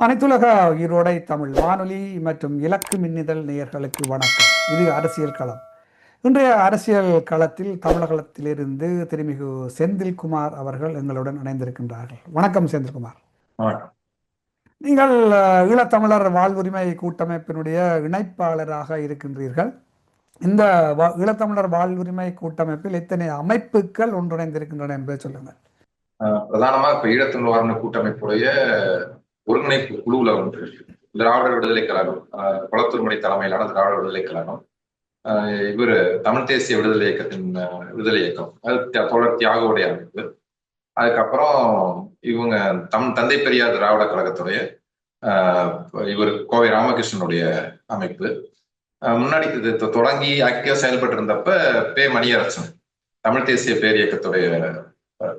அனைத்துலக ஈரோடை தமிழ் வானொலி மற்றும் இலக்கு மின்னிதழ் நேயர்களுக்கு வணக்கம். இது அரசியல் களம். இன்றைய அரசியல் களத்தில் தமிழகத்திலிருந்து திருமிகு செந்தில்குமார் அவர்கள் எங்களுடன் இணைந்திருக்கின்றார்கள். வணக்கம் செந்தில்குமார். நீங்கள் ஈழத்தமிழர் வாழ்வுரிமை கூட்டமைப்பினுடைய இணைப்பாளராக இருக்கின்றீர்கள். இந்த ஈழத்தமிழர் வாழ்வுரிமை கூட்டமைப்பில் எத்தனை அமைப்புகள் ஒன்றிணைந்திருக்கின்றன என்பதை சொல்லுங்கள். பிரதானமா இப்ப ஈழத்தமிழ் வாரண கூட்டமைப்புடைய ஒருங்கிணைப்பு குழுவுல வந்து திராவிடர் விடுதலை கழகம், குளத்தூர்மணி தலைமையிலான திராவிடர் விடுதலை கழகம், இவர் தமிழ் தேசிய விடுதலை இயக்கத்தின் விடுதலை இயக்கம், அது தோழர் தியாகவுடைய அமைப்பு. அதுக்கப்புறம் இவங்க தந்தை பெரியார் திராவிட கழகத்துடைய இவர் கோவை ராமகிருஷ்ணனுடைய அமைப்பு. முன்னாடி தொடங்கி ஆக்டிவா செயல்பட்டு இருந்தப்ப மணியரசன் தமிழ் தேசிய பேர் இயக்கத்துடைய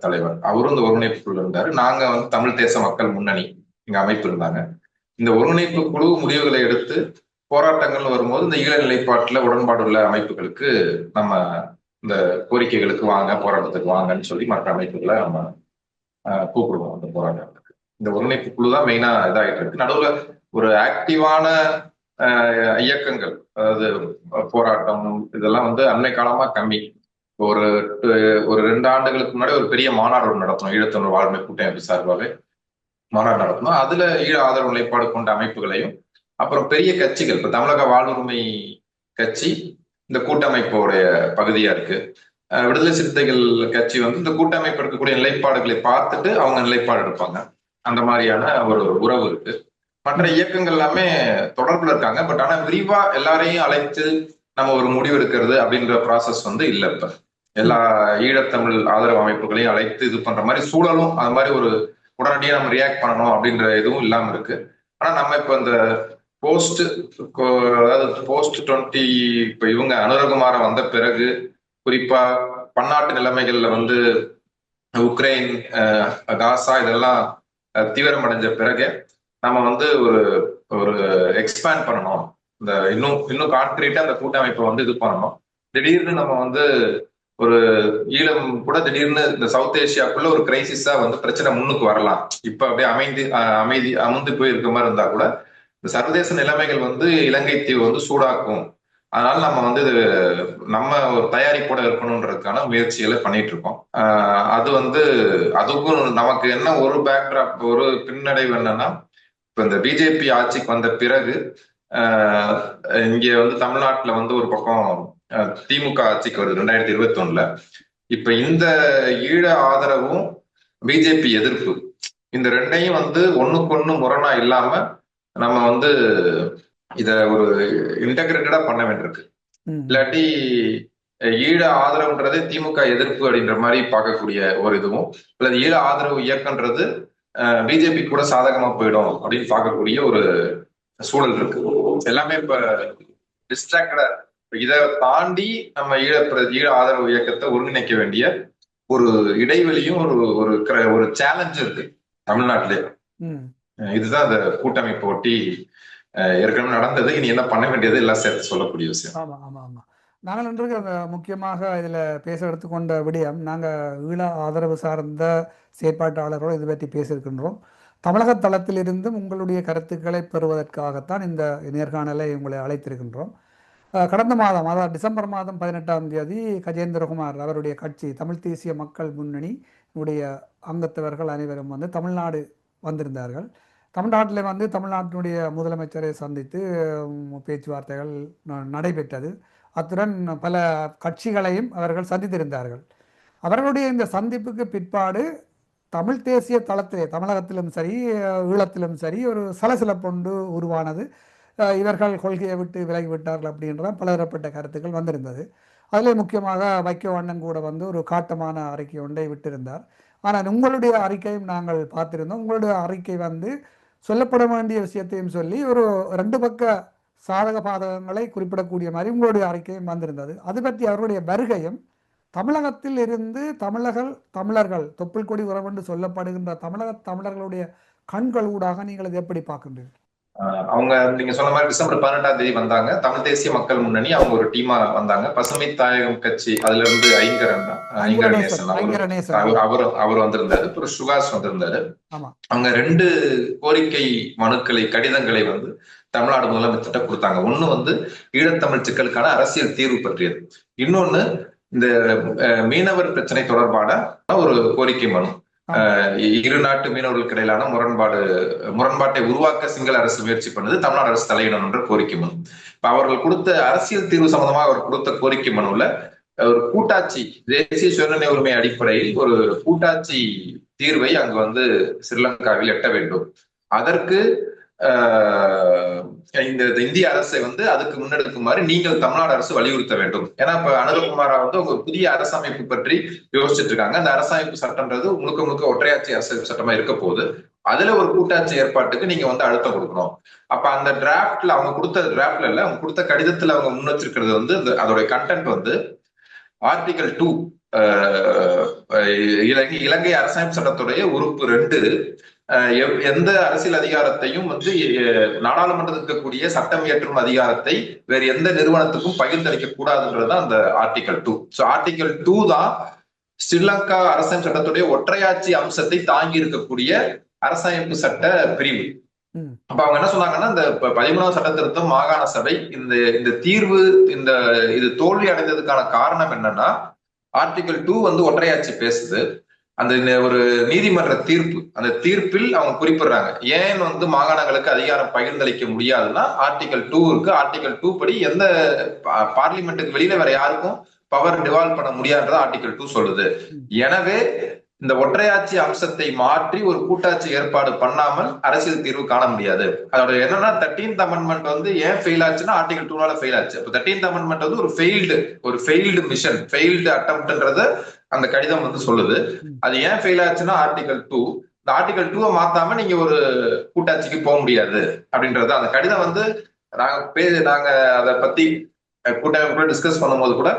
தலைவர், அவரும் இந்த ஒருங்கிணைப்புக்குள்ள இருந்தாரு. நாங்க வந்து தமிழ் தேச மக்கள் முன்னணி எங்க அமைப்பு இருந்தாங்க. இந்த ஒருங்கிணைப்பு குழு முடிவுகளை எடுத்து போராட்டங்கள் வரும்போது இந்த ஈழ நிலைப்பாட்டுல உடன்பாடு உள்ள அமைப்புகளுக்கு நம்ம இந்த கோரிக்கைகளுக்கு வாங்க, போராட்டத்துக்கு வாங்கன்னு சொல்லி மற்ற அமைப்புகளை நம்ம கூப்பிடுவோம் அந்த போராட்டத்துக்கு. இந்த ஒருங்கிணைப்பு குழு தான் மெயினா இதாகிட்டு இருக்கு. நடுவுல ஒரு ஆக்டிவான இயக்கங்கள், அதாவது போராட்டம், இதெல்லாம் வந்து அன்னை காலமா கம்மி. ஒரு 2 ஆண்டுகளுக்கு முன்னாடி ஒரு பெரிய மாநாடு நடத்தணும், ஈழத்தமிழ் வாழ்மை கூட்டமைப்பு சார்பாகவே மாநாடு நடத்தணும். அதுல ஈழ ஆதரவு நிலைப்பாடு கொண்ட அமைப்புகளையும், அப்புறம் பெரிய கட்சிகள், இப்ப தமிழக வாழ்வுரிமை கட்சி இந்த கூட்டமைப்போடைய பகுதியா இருக்கு. விடுதலை சிறுத்தைகள் கட்சி வந்து இந்த கூட்டமைப்பு எடுக்கக்கூடிய நிலைப்பாடுகளை பார்த்துட்டு அவங்க நிலைப்பாடு எடுப்பாங்க. அந்த மாதிரியான ஒரு உறவு இருக்கு. மற்ற இயக்கங்கள் எல்லாமே தொடர்புல இருக்காங்க. பட் ஆனா விரிவா எல்லாரையும் அழைத்து நம்ம ஒரு முடிவு எடுக்கிறது அப்படின்ற ப்ராசஸ் வந்து இல்ல. இப்ப எல்லா ஈழத்தமிழ் ஆதரவு அமைப்புகளையும் அழைத்து இது பண்ற மாதிரி சூழலும், அது மாதிரி ஒரு உடனடியாக நம்ம ரியாக்ட் பண்ணணும் அப்படின்ற எதுவும் இல்லாம இருக்கு. ஆனா நம்ம இப்ப இந்த போஸ்ட் 20 இப்ப இவங்க அனுரகுமார வந்த பிறகு, குறிப்பா பன்னாட்டு நிலைமைகள்ல வந்து உக்ரைன், காசா இதெல்லாம் தீவிரம் அடைஞ்ச பிறகு நம்ம வந்து ஒரு எக்ஸ்பேண்ட் பண்ணணும், இந்த இன்னும் கான்கிரீட்டா அந்த கூட்டமைப்பை வந்து இது பண்ணணும். திடீர்னு நம்ம வந்து ஒரு ஈழம் கூட திடீர்னு இந்த சவுத் ஏசியாக்குள்ள ஒரு கிரைசிஸா வந்து பிரச்சனை முன்னுக்கு வரலாம். இப்ப அப்படியே அமர்ந்து போய் இருக்க மாதிரி இருந்தா கூட இந்த சர்வதேச நிலைமைகள் வந்து இலங்கை தீவு வந்து சூடாக்கும். அதனால நம்ம வந்து நம்ம ஒரு தயாரிப்போட இருக்கணும்ன்றதுக்கான முயற்சிகளை பண்ணிட்டு இருக்கோம். அது வந்து அதுக்கும் நமக்கு என்ன ஒரு பேக்ட்ராப், ஒரு பின்னடைவு என்னன்னா, இப்ப இந்த பிஜேபி ஆட்சிக்கு வந்த பிறகு இங்க வந்து தமிழ்நாட்டுல வந்து ஒரு பக்கம் திமுக ஆட்சிக்கு வருது 2021. இப்ப இந்த ஈழ ஆதரவும் பிஜேபி எதிர்ப்பு, இந்த ரெண்டையும் வந்து ஒண்ணுக்கு முரணா இல்லாம நம்ம வந்து இத ஒரு இன்டகிரேட்டடா பண்ண வேண்டியிருக்கு. இல்லாட்டி ஈழ ஆதரவுன்றதே திமுக எதிர்ப்பு அப்படின்ற மாதிரி பார்க்கக்கூடிய ஒரு இதுவும், அல்லது ஈழ ஆதரவு இயக்கன்றது பிஜேபி கூட சாதகமா போயிடும் அப்படின்னு பார்க்கக்கூடிய ஒரு சூழல் இருக்கு. எல்லாமே இப்ப டிஸ்ட்ராக்டடா. இதை தாண்டி நம்ம ஈழ ஆதரவு இயக்கத்தை ஒருங்கிணைக்க வேண்டிய ஒரு இடைவெளியும் ஒரு சேலஞ்ச் இருக்கு தமிழ்நாட்டிலே. இதுதான் இந்த கூட்டமைப்பு ஒட்டி ஏற்கனவே நடந்தது. இனி என்ன பண்ண வேண்டியது எல்லாம் சேர்த்து சொல்லக்கூடிய விஷயம். ஆமா ஆமா ஆமா. நாங்கள் இன்று முக்கியமாக இதில் பேச எடுத்துக்கொண்ட விடயம், நாங்கள் ஈழ ஆதரவு சார்ந்த செயற்பாட்டாளரோடு இது பற்றி பேசியிருக்கின்றோம். தமிழக தளத்திலிருந்தும் உங்களுடைய கருத்துக்களை பெறுவதற்காகத்தான் இந்த நேர்காணலை உங்களை அழைத்திருக்கின்றோம். கடந்த மாதம், அதாவது டிசம்பர் மாதம் 18ஆம் தேதி கஜேந்திரகுமார் அவருடைய கட்சி தமிழ் தேசிய மக்கள் முன்னணி அங்கத்தவர்கள் அனைவரும் வந்து தமிழ்நாடு வந்திருந்தார்கள். தமிழ்நாட்டில் வந்து தமிழ்நாட்டினுடைய முதலமைச்சரை சந்தித்து பேச்சுவார்த்தைகள் நடைபெற்றது. அத்துடன் பல கட்சிகளையும் அவர்கள் சந்தித்திருந்தார்கள். அவர்களுடைய இந்த சந்திப்புக்கு பிற்பாடு தமிழ் தேசிய தளத்திலே தமிழகத்திலும் சரி ஈழத்திலும் சரி ஒரு சலசலப்பொண்டு உருவானது. இவர்கள் கொள்கையை விட்டு விலகிவிட்டார்கள் அப்படின்ற பலதரப்பட்ட கருத்துக்கள் வந்திருந்தது. அதில் முக்கியமாக வைக்கவண்ணன் கூட வந்து ஒரு காட்டமான அறிக்கை ஒன்றை விட்டிருந்தார். ஆனால் உங்களுடைய அறிக்கையும் நாங்கள் பார்த்திருந்தோம். உங்களுடைய அறிக்கை வந்து சொல்லப்பட வேண்டிய விஷயத்தையும் சொல்லி ஒரு 2 பக்க சாதக பாதகங்களை குறிப்பிடக்கூடிய மாதிரி உங்களுடைய அறிக்கையும் வந்திருந்தது. அது பற்றி அவருடைய வருகையும் தமிழகத்தில் இருந்து தமிழர்கள் தொப்புள் கொடி உறவென்று சொல்லப்படுகின்ற தமிழர்களுடைய கண்கள் ஊடாக நீங்கள் அதை எப்படி பார்க்கின்றீர்கள்? அவங்க நீங்க சொன்ன மாதிரி டிசம்பர் 18ஆம் தேதி வந்தாங்க. தமிழ் தேசிய மக்கள் முன்னணி அவங்க ஒரு டீமா வந்தாங்க. பசுமை தாயகம் கட்சி அதுல இருந்து ஐங்கரன் ஐங்கரநேசன் ஐங்கரநேசன் ஐங்கரநேசன் அவர் வந்திருந்தாரு. அப்புறம் சுகாஷ் வந்திருந்தாரு. ஆமா. அவங்க 2 கோரிக்கை மனுக்களை கடிதங்களை வந்து தமிழ்நாடு முதலமைச்சர்கிட்ட கொடுத்தாங்க. ஒண்ணு வந்து ஈழத்தமிழ் சிக்கலுக்கான அரசியல் தீர்வு பற்றியது. இன்னொன்னு இந்த மீனவர் பிரச்சனை தொடர்பான ஒரு கோரிக்கை மனு. இரு நாட்டு மீனவர்களுக்கு இடையிலான முரண்பாட்டை உருவாக்க சிங்கள அரசு முயற்சி பண்ணது, தமிழ்நாடு அரசு தலையிடணும் என்ற கோரிக்கை மனு. இப்ப அவர்கள் கொடுத்த அரசியல் தீர்வு சம்பந்தமாக அவர் கொடுத்த கோரிக்கை மனுல ஒரு கூட்டாட்சி, தேசிய சுயநிர்ணய உரிமை அடிப்படையில் ஒரு கூட்டாட்சி தீர்வை அங்கு வந்து ஸ்ரீலங்காவில் எட்ட வேண்டும். அதற்கு இந்த இந்திய அரசை வந்து அதுக்கு முன்னெடுக்குமாறு நீங்கள் தமிழ்நாடு அரசு வலியுறுத்த வேண்டும். ஏன்னா இப்ப அனுரகுமாரா வந்து ஒரு புதிய அரசமைப்பு பற்றி யோசிச்சுட்டு இருக்காங்க. அந்த அரசமைப்பு சட்டம்ன்றது முழுக்க முழுக்க ஒற்றையாட்சி அரசமைப்பு சட்டமா இருக்க போகுது. அதுல ஒரு கூட்டாட்சி ஏற்பாட்டுக்கு நீங்க வந்து அழுத்தம் கொடுக்கணும். அப்ப அந்த டிராப்ட்ல அவங்க கொடுத்த டிராப்ட்ல இல்ல, அவங்க கொடுத்த கடிதத்துல அவங்க முன் வச்சிருக்கிறது வந்து அதோட கண்டென்ட் வந்து ஆர்டிகல் 2 இலங்கை அரசமைப்பு சட்டத்துடைய உறுப்பு 2 எந்த அரசியல் அதிகாரத்தையும் வந்து நாடாளுமன்றத்தில் இருக்கக்கூடிய சட்டம் இயற்றும் அதிகாரத்தை வேறு எந்த நிறுவனத்துக்கும் பகிர்ந்தளிக்க கூடாதுன்றதுதான் அந்த ஆர்டிகல் 2. ஸோ ஆர்டிகல் 2 தான் ஸ்ரீலங்கா அரசமைப்பு சட்டத்துடைய ஒற்றையாட்சி அம்சத்தை தாங்கி இருக்கக்கூடிய அரசமைப்பு சட்ட பிரிவு. அப்ப அவங்க என்ன சொன்னாங்கன்னா, இந்த 13ஆம் சட்ட திருத்தம் மாகாண சபை இந்த தீர்வு இது தோல்வி அடைந்ததுக்கான காரணம் என்னன்னா, ஆர்டிகல் 2 வந்து ஒற்றையாட்சி பேசுது. அந்த ஒரு நீதிமன்ற தீர்ப்பு, அந்த தீர்ப்பில் அவங்க குறிப்பிடுறாங்க ஏன் வந்து மாகாணங்களுக்கு அதிகாரம் பகிர்ந்தளிக்க முடியாதுன்னா, ஆர்டிகல் 2 இருக்கு. ஆர்டிகல் 2 படி எந்த பார்லிமெண்ட்டுக்கு வெளியில வேற யாருக்கும் பவர் டிவால்வ் பண்ண முடியாதுன்றத ஆர்டிகல் 2 சொல்லுது. எனவே இந்த ஒற்றையாட்சி அம்சத்தை மாற்றி ஒரு கூட்டாட்சி ஏற்பாடு பண்ணாமல் அரசியல் தீர்வு காண முடியாது. அதோட என்னன்னா 13th அமெண்ட்மெண்ட் வந்து ஏன் ஃபெயில் ஆச்சுன்னா ஆர்டிகல் 2னால ஃபெயில் ஆச்சு. அப்ப 13th அமெண்ட்மெண்ட் வந்து ஒரு ஃபெயில்டு மிஷன், ஃபெயில்டு அட்டம்ப்ட்ன்றத அந்த கடிதம் வந்து சொல்லுது. அது ஏன் ஃபெயில் ஆச்சுன்னா ஆர்டிகல் 2. இந்த ஆர்டிகல் 2 மாத்தாம நீங்க ஒரு கூட்டாட்சிக்கு போக முடியாது அப்படின்றது அந்த கடிதம் வந்து நாங்க அதை பத்தி கூட்டமைப்புல டிஸ்கஸ் பண்ணும்போது கூட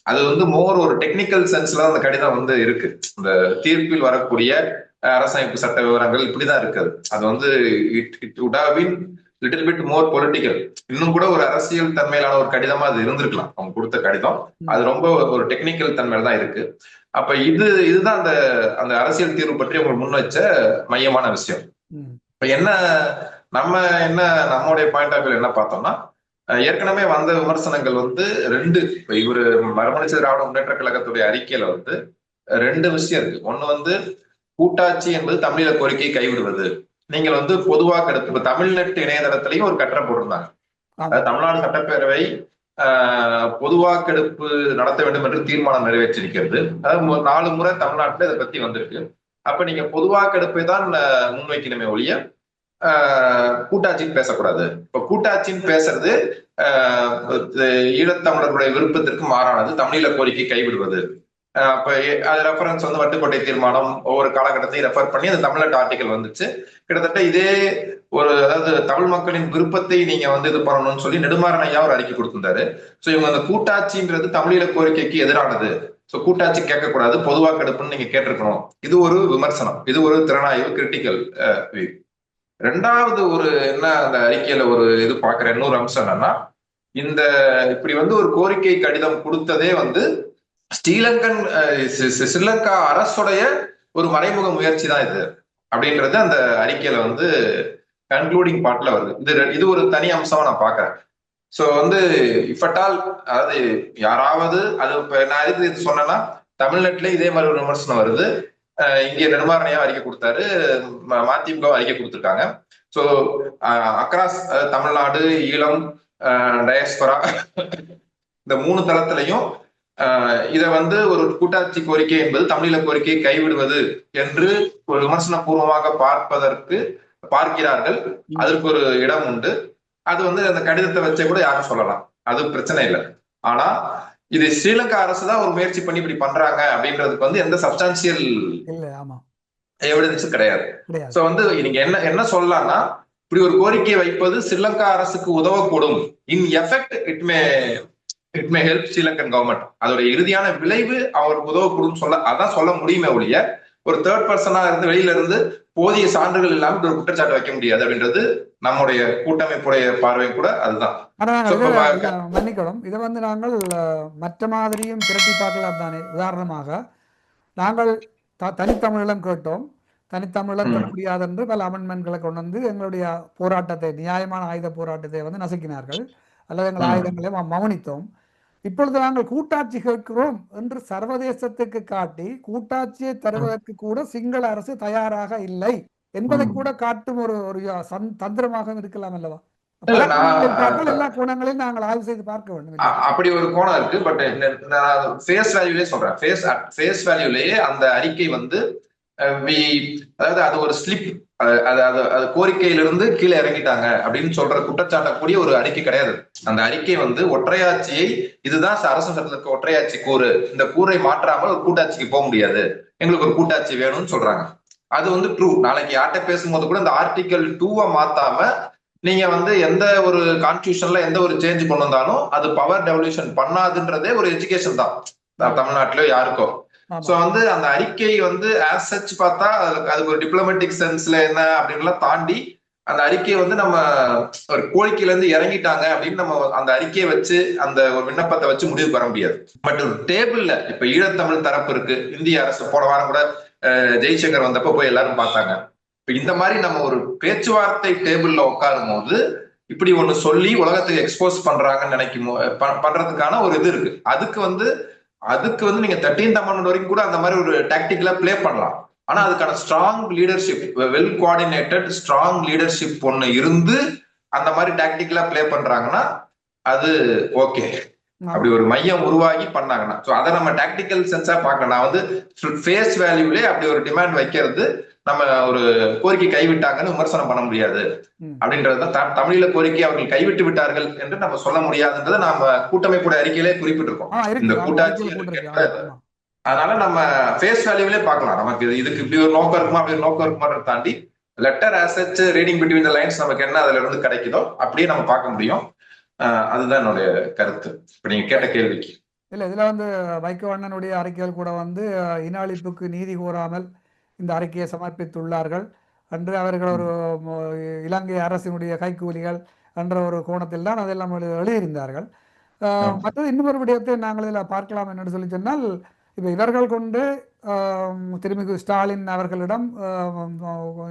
அது வந்து மோர் ஒரு டெக்னிக்கல் சென்ஸ்ல அந்த கடிதம் வந்து இருக்கு. இந்த தீர்ப்பில் வரக்கூடிய அரசமைப்பு சட்ட விவரங்கள் இப்படிதான் இருக்குது. அது வந்து it would have been little bit more political. இன்னும் கூட ஒரு அரசியல் தன்மையிலான ஒரு கடிதமா அது இருந்திருக்கலாம். அவங்க கொடுத்த கடிதம் அது ரொம்ப ஒரு டெக்னிக்கல் தன்மையில தான் இருக்கு. அப்ப இதுதான் அந்த அரசியல் தீர்வு பற்றி அவங்க முன் வச்ச மையமான விஷயம். இப்ப நம்மளுடைய பாயிண்ட் ஆஃப் வியூ என்ன பார்த்தோம்னா, ஏற்கனவே வந்த விமர்சனங்கள் வந்து 2 இவரு மறுமலர்ச்சி திராவிட முன்னேற்ற கழகத்துடைய அறிக்கையில வந்து 2 விஷயம் இருக்கு. ஒண்ணு வந்து கூட்டாட்சி என்பது தமிழீழ கோரிக்கையை கைவிடுவது. நீங்கள் வந்து பொதுவாக்கெடுப்பு, இப்ப தமிழ்நெட் இணையதளத்திலையும் ஒரு கட்டுரை போட்டிருந்தாங்க. அதாவது தமிழ்நாடு சட்டப்பேரவை பொதுவாக்கெடுப்பு நடத்த வேண்டும் என்று தீர்மானம் நிறைவேற்றிருக்கிறது. அதாவது 4 முறை தமிழ்நாட்டுல இதை பத்தி வந்திருக்கு. அப்ப நீங்க பொதுவாக்கெடுப்பை தான் முன்வைக்கணுமே ஒழிய கூட்டாட்சின்னு பேசக்கூடாது. இப்ப கூட்டாட்சின்னு பேசுறது ஈழத்தமிழர்களுடைய விருப்பத்திற்கு மாறானது, தமிழீழ கோரிக்கை கைவிடுவது. அப்ப அது ரெஃபரன்ஸ் வந்து வட்டுக்கோட்டை தீர்மானம் ஒவ்வொரு காலகட்டத்தையும் ரெஃபர் பண்ணி அந்த தமிழ்நாட்டு ஆர்டிகல் வந்துச்சு. கிட்டத்தட்ட இதே அதாவது தமிழ் மக்களின் விருப்பத்தை நீங்க வந்து இது பண்ணணும்னு சொல்லி நெடுமாறன் ஐயா ஒரு அறிக்கை கொடுத்திருந்தாரு. சோ இவங்க அந்த கூட்டாட்சின்றது தமிழீழ கோரிக்கைக்கு எதிரானது, சோ கூட்டாட்சி கேட்கக்கூடாது, பொதுவாக்கெடுப்புன்னு நீங்க கேட்டிருக்கணும். இது ஒரு விமர்சனம், இது ஒரு திறனாய்வு, கிரிட்டிக்கல் வியூ. 2வது ஒரு என்ன அந்த அறிக்கையில ஒரு இது பாக்குற இன்னொரு அம்சம் என்னன்னா, இப்படி வந்து ஒரு கோரிக்கை கடிதம் கொடுத்ததே வந்து ஸ்ரீலங்கா அரசுடைய ஒரு மறைமுக முயற்சி தான் இது அப்படின்றது அந்த அறிக்கையில வந்து கன்க்ளூடிங் பார்ட்ல வருது. இது ஒரு தனி அம்சமா நான் பாக்குறேன். சோ வந்து இஃபட்டால் அதாவது யாராவது அது நான் இது சொன்னேன்னா, தமிழ்நாட்டுல இதே மாதிரி ஒரு விமர்சனம் வருது. இங்க நெடுமாறனையா அறிக்கை கொடுத்தாரு, மதிமுக அறிக்கை கொடுத்திருக்காங்க. So across Tamil Nadu, Eelam, diaspora இந்த 3 தளத்திலையும் இத வந்து ஒரு கூட்டாட்சி கோரிக்கை என்பது தமிழீழ கோரிக்கையை கைவிடுவது என்று ஒரு விமர்சன பூர்வமாக பார்க்கிறார்கள். அதற்கு ஒரு இடம் உண்டு. அது வந்து அந்த கடிதத்தை வச்சே கூட யாரும் சொல்லலாம், அது பிரச்சனை இல்லை. ஆனா இது ஸ்ரீலங்கா அரசுதான் ஒரு முயற்சி பண்ணி இப்படி பண்றாங்க அப்படின்றதுக்கு வந்து எந்த சப்ஸ்டான்சியல் எவிடன்ஸும் கிடையாது. சோ வந்து நீங்க என்ன சொல்லலாம்னா, இப்படி ஒரு கோரிக்கையை வைப்பது ஸ்ரீலங்கா அரசுக்கு உதவக்கூடும். In effect it may help Sri Lankan government. அதோட இறுதியான விளைவு அவருக்கு உதவக்கூடும் அதான் சொல்ல முடியுமே ஒழிய ஒரு தேர்ட் பர்சனா இருந்து வெளியில இருந்து போதிய சான்றுகள் இல்லாம ஒரு குற்றச்சாட்டு வைக்க முடியாது அப்படின்றது நம்முடைய கூட்டமைப்புடைய பார்வை கூட அதுதான். ஆனால் இதை மன்னிக்கணும், இதை வந்து நாங்கள் மற்ற மாதிரியும் திரட்டி பார்க்கலாம் தானே. உதாரணமாக நாங்கள் தனித்தமிழீழம் கேட்டோம், தனித்தமிழீழம் பெற முடியாது என்று பல அமெண்ட்மெண்ட்களை கொண்டு வந்து எங்களுடைய போராட்டத்தை, நியாயமான ஆயுத போராட்டத்தை வந்து நசுக்கினார்கள், அல்லது எங்கள் ஆயுதங்களை மௌனித்தோம். இப்பொழுது நாங்கள் கூட்டாட்சி கேட்கிறோம் என்று சர்வதேசத்துக்கு காட்டி கூட்டாட்சியை தருவதற்கு கூட சிங்கள அரசு தயாராக இல்லை என்பதை கூட காட்டும் ஒரு தந்திரமாக இருக்கலாம் அல்லவா? எல்லா கோணங்களையும் நாங்கள் ஆய்வு செய்து பார்க்க வேண்டும். அப்படி ஒரு கோணம் இருக்கு. பட் ஃபேஸ் வேல்யூலே சொல்றேன், ஃபேஸ் வேல்யூலேயே அந்த அறிக்கை வந்து அதாவது அது ஒரு ஸ்லிப், அது கோரிக்கையிலிருந்து கீழே இறங்கிட்டாங்க அப்படின்னு சொல்ற குற்றச்சாட்டக்கூடிய ஒரு அறிக்கை கிடையாது. அந்த அறிக்கை வந்து ஒற்றையாட்சியை, இதுதான் அரசு சட்டத்திற்கு ஒற்றையாட்சி கூறு, இந்த கூரை மாற்றாமல் ஒரு கூட்டாட்சிக்கு போக முடியாது, எங்களுக்கு ஒரு கூட்டாட்சி வேணும்னு சொல்றாங்க. அது வந்து ட்ரூ. நாளைக்கு யார்கிட்ட பேசும்போது கூட இந்த ஆர்டிகல் 2 மாத்தாம நீங்க வந்து எந்த ஒரு கான்ஸ்டியூஷன்ல எந்த ஒரு சேஞ்ச் கொண்டு வந்தாலும் அது பவர் டெவல்யூஷன் பண்ணாதுன்றதே ஒரு எஜுகேஷன் தான் தமிழ்நாட்டிலயோ யாருக்கோ. சோ வந்து அந்த அறிக்கை வந்து ஆஸ் சச் பார்த்தா அதுக்கு ஒரு டிப்ளமேட்டிக் சென்ஸ்ல என்ன அப்படின்லாம் தாண்டி அந்த அறிக்கையை வந்து நம்ம ஒரு கோரிக்கையில இருந்து இறங்கிட்டாங்க அப்படின்னு நம்ம அந்த அறிக்கையை வச்சு அந்த ஒரு விண்ணப்பத்தை வச்சு முடிவு பெற முடியாது. பட் ஒரு டேபிள்ல இப்ப ஈழத்தமிழ் தரப்பு இருக்கு, இந்திய அரசு போன வாரம் கூட ஜெய்சங்கர் வந்தப்ப போய் எல்லாரும் பார்த்தாங்க. இப்ப இந்த மாதிரி நம்ம ஒரு பேச்சுவார்த்தை டேபிள்ல உட்காரும் போது இப்படி ஒண்ணு சொல்லி உலகத்துக்கு எக்ஸ்போஸ் பண்றாங்கன்னு நினைக்கும் பண்றதுக்கான ஒரு இது இருக்கு. அதுக்கு வந்து நீங்க 13th அமெண்ட்மெண்ட் வரைக்கும் கூட அந்த மாதிரி ஒரு டாக்டிக்கலா பிளே பண்ணலாம். ஆனா அதுக்கான strong leadership, well coordinated strong leadership ஒண்ணு இருந்து அந்த மாதிரி டாக்டிக்கலா பிளே பண்றாங்கன்னா அது ஓகே. அப்படி ஒரு மையம் உருவாகி பண்ணாங்கன்னா அதை நம்ம டாக்டிக்கல் சென்ஸா பார்க்கலாம். நான் வந்து ஃபேஸ் வேல்யூலே அப்படி ஒரு டிமாண்ட் வைக்கிறது நம்ம ஒரு கோரிக்கை கைவிட்டாங்கன்னு விமர்சனம் பண்ண முடியாது அப்படின்றதுதான். தமிழீழ கோரிக்கை அவர்கள் கைவிட்டு விட்டார்கள் என்று நம்ம சொல்ல முடியாதுன்றதை நாம கூட்டமைப்புடைய அறிக்கையிலே குறிப்பிட்டிருக்கோம். இந்த கூட்டாட்சி அதனால நம்ம ஃபேஸ் வேல்யூவிலே பார்க்கலாம். நமக்கு இதுக்கு இப்படி ஒரு நோக்கம் இருக்குமா அப்படி ஒரு நோக்கம் இருக்குமான்னு தாண்டி letter as such reading between the lines நமக்கு என்ன அதுல இருந்து கிடைக்குதோ அப்படியே நம்ம பார்க்க முடியும். அதுதான் என்னுடைய கருத்து இப்ப நீங்க கேட்ட கேள்விக்கு. இல்ல இதுல வந்து வைகோ அண்ணனுடைய அறிக்கைகள் கூட வந்து இன அழிப்புக்கு நீதி கோராமல் இந்த அறிக்கையை சமர்ப்பித்துள்ளார்கள் என்று அவர்கள் ஒரு இலங்கை அரசினுடைய கைக்கூலிகள் என்ற ஒரு கோணத்தில் தான் அதெல்லாம் எழுதியிருந்தார்கள். மற்றது இன்னொரு விடயத்தை நாங்கள் இதில் பார்க்கலாம் என்று சொல்லி சொன்னால், இப்போ இவர்கள் கொண்டு திருமிகு ஸ்டாலின் அவர்களிடம்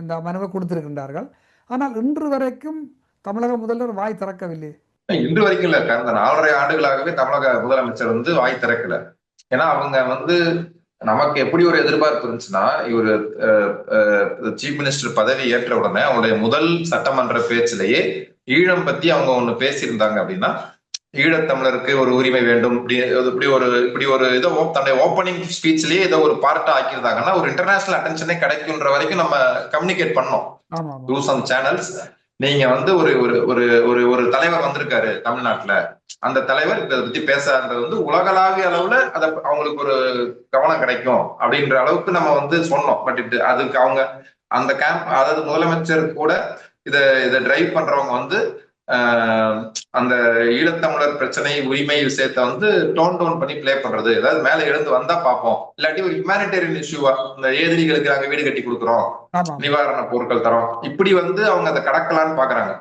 இந்த மனுவை கொடுத்திருக்கின்றார்கள். ஆனால் இன்று வரைக்கும் தமிழக முதல்வர் வாய் திறக்கவில்லை. இன்று வரைக்கும் இல்ல, கடந்த 4.5 ஆண்டுகளாகவே தமிழக முதலமைச்சர் வந்து வாய் திறக்கல. ஏன்னா அவங்க வந்து நமக்கு எப்படி ஒரு எதிர்பார்ப்பு இருந்துச்சுன்னா, இவர் சீஃப் மினிஸ்டர் பதவி ஏற்ற உடனே அவங்களுடைய முதல் சட்டமன்ற பேச்சிலேயே ஈழம் பத்தி அவங்க ஒண்ணு பேசியிருந்தாங்க. அப்படின்னா ஈழத்தமிழருக்கு ஒரு உரிமை வேண்டும், இப்படி ஒரு இதோ தன்னுடைய ஓப்பனிங் ஸ்பீச்லயே ஏதோ ஒரு பார்ட்டா ஆக்கியிருந்தாங்கன்னா ஒரு இன்டர்நேஷனல் அட்டென்ஷனே கிடைக்கும்ன்ற வரைக்கும் நம்ம கம்யூனிகேட் பண்ணோம் த்ரூ சம் சேனல்ஸ். நீங்க வந்து ஒரு ஒரு ஒரு ஒரு தலைவர் வந்திருக்காரு தமிழ்நாட்டுல, அந்த தலைவர் இதை பத்தி பேசுறது வந்து உலகளாவிய அளவுல அதை அவங்களுக்கு ஒரு கவனம் கிடைக்கும் அப்படின்ற அளவுக்கு நம்ம வந்து சொன்னோம். பட் அதுக்கு அவங்க அந்த அதாவது முதலமைச்சர் கூட இதை டிரைவ் பண்றவங்க வந்து அந்த ஈழத்தமிழர் பிரச்சனை உரிமை விஷயத்த வந்து டோன் டவுன் பண்ணி பிளே பண்றது, ஏதாவது மேல எழுந்து வந்தா பார்ப்போம், இல்லாட்டி ஒரு ஹியூமானிட்டேரியன் இஷ்யூவா இந்த ஏதிரிகளுக்கு நாங்க வீடு கட்டி கொடுக்குறோம், நிவாரண பொருட்கள் தரோம், இப்படி வந்து அவங்க அதை கடக்கலான்னு பாக்குறாங்க.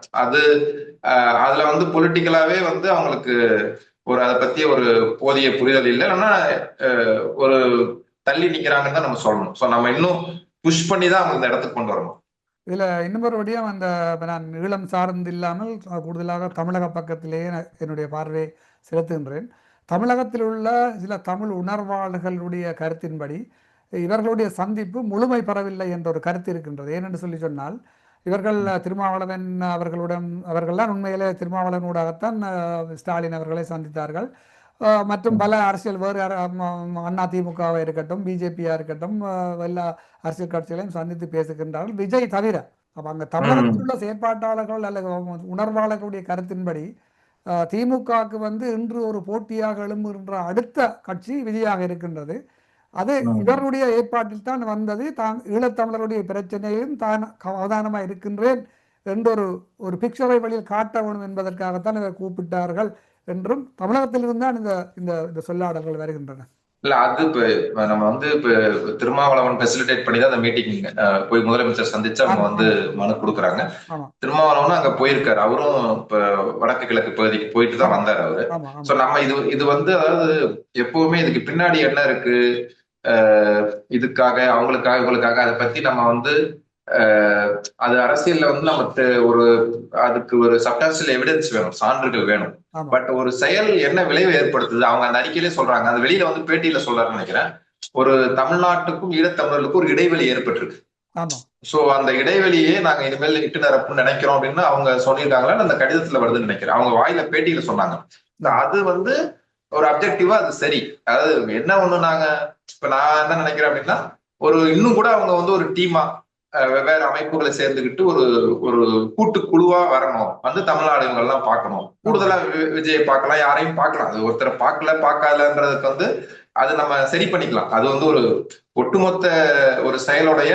அதுல வந்து பொலிட்டிக்கலாவே வந்து அவங்களுக்கு ஒரு அதை பத்தி ஒரு போதிய புரிதல் இல்லை, இல்லைன்னா ஒரு தள்ளி நிக்கிறாங்கன்னு தான் நம்ம சொல்லணும். ஸோ நம்ம இன்னும் புஷ் பண்ணி தான் அவங்க இந்த இடத்துக்கு கொண்டு வரணும். இதில் இன்னொரு வழியாக அந்த நான் ஈழம் சார்ந்து இல்லாமல் கூடுதலாக தமிழக பக்கத்திலேயே என்னுடைய பார்வையை செலுத்துகின்றேன். தமிழகத்தில் உள்ள சில தமிழ் உணர்வாளர்களுடைய கருத்தின்படி இவர்களுடைய சந்திப்பு முழுமை பெறவில்லை என்ற ஒரு கருத்து இருக்கின்றது. ஏனென்று சொல்லி சொன்னால், இவர்கள் திருமாவளவன் அவர்கள்லாம் உண்மையிலே திருமாவளவனூடாகத்தான் ஸ்டாலின் அவர்களை சந்தித்தார்கள். மற்றும் பல அரசியல் வேறு அதிமுகவாக இருக்கட்டும், பிஜேபியா இருக்கட்டும், எல்லா அரசியல் கட்சிகளையும் சந்தித்து பேசுகின்றார்கள், விஜய் தவிர. அப்ப அங்க தமிழகத்தில் உள்ள செயற்பாட்டாளர்கள் அல்லது உணர்வாளர்களுடைய கருத்தின்படி திமுகவுக்கு வந்து இன்று ஒரு போட்டியாக எழும்புகின்ற அடுத்த கட்சி விஜயாக இருக்கின்றது. அது இவருடைய ஏற்பாட்டில் தான் வந்தது. தான் ஈழத்தமிழருடைய பிரச்சனையும் தான் அவதானமாக இருக்கின்றேன் என்ற ஒரு பிக்சரை வழியில் காட்ட வேண்டும் என்பதற்காகத்தான் இவர் கூப்பிட்டார்கள் என்றும் தமிழகத்திலிருந்து தான் இந்த சொல்லாடல்கள் வருகின்றன. இல்ல அது இப்ப நம்ம வந்து இப்ப திருமாவளவன் ஃபெசிலிட்டேட் பண்ணி தான் அந்த மீட்டிங் போய் முதலமைச்சர் சந்திச்சு அவங்க ஆமா வந்து ஆமா மனு கொடுக்குறாங்க. ஆமா திருமாவளவனும் அங்க போயிருக்காரு. அவரும் இப்ப வடக்கு கிழக்கு பகுதிக்கு போயிட்டு தான் ஆமா வந்தாரு அவரு. ஆமா சோ ஆமா நம்ம இது வந்து அதாவது எப்பவுமே இதுக்கு பின்னாடி என்ன இருக்கு, இதுக்காக அவங்களுக்காக இவங்களுக்காக அதை பத்தி நம்ம வந்து அஹ், அது அரசியல்ல வந்து நம்ம ஒரு அதுக்கு ஒரு சப்டான்சியல் எவிடன்ஸ் வேணும், சான்றுகள் வேணும். ஆமா பட் ஒரு செயல் என்ன விளைவை ஏற்படுத்துது அவங்க அந்த அறிக்கையிலே சொல்றாங்க, அது வெளியில வந்து பேட்டியில சொல்றாருன்னு நினைக்கிறேன். ஒரு தமிழ்நாட்டுக்கும் ஈழத்தமிழர்களுக்கும் ஒரு இடைவெளி ஏற்பட்டிருக்கு. ஆமா சோ அந்த இடைவெளியே நாங்க இனிமேல் இட்டு நிரப்புன்னு நினைக்கிறோம் அப்படின்னு அவங்க சொல்லியிருக்காங்களா அந்த கடிதத்துல வருதுன்னு நினைக்கிறேன். அவங்க வாயில பேட்டியில சொன்னாங்க. அது வந்து ஒரு அப்ஜெக்டிவா அது சரி. அதாவது என்ன ஒண்ணு நாங்க இப்ப நான் என்ன நினைக்கிறேன் அப்படின்னா, ஒரு இன்னும் கூட அவங்க வந்து ஒரு டீமா வெவ்வேறு அமைப்புகளை சேர்ந்துக்கிட்டு ஒரு ஒரு கூட்டு குழுவா வரணும், வந்து தமிழ்நாடு எல்லாம் பார்க்கணும், கூடுதலா விஜயை பார்க்கலாம், யாரையும் பார்க்கலாம். அது ஒருத்தரை பார்க்கலன்றதுக்கு வந்து அது நம்ம சரி பண்ணிக்கலாம். அது வந்து ஒரு ஒட்டுமொத்த ஒரு செயலுடைய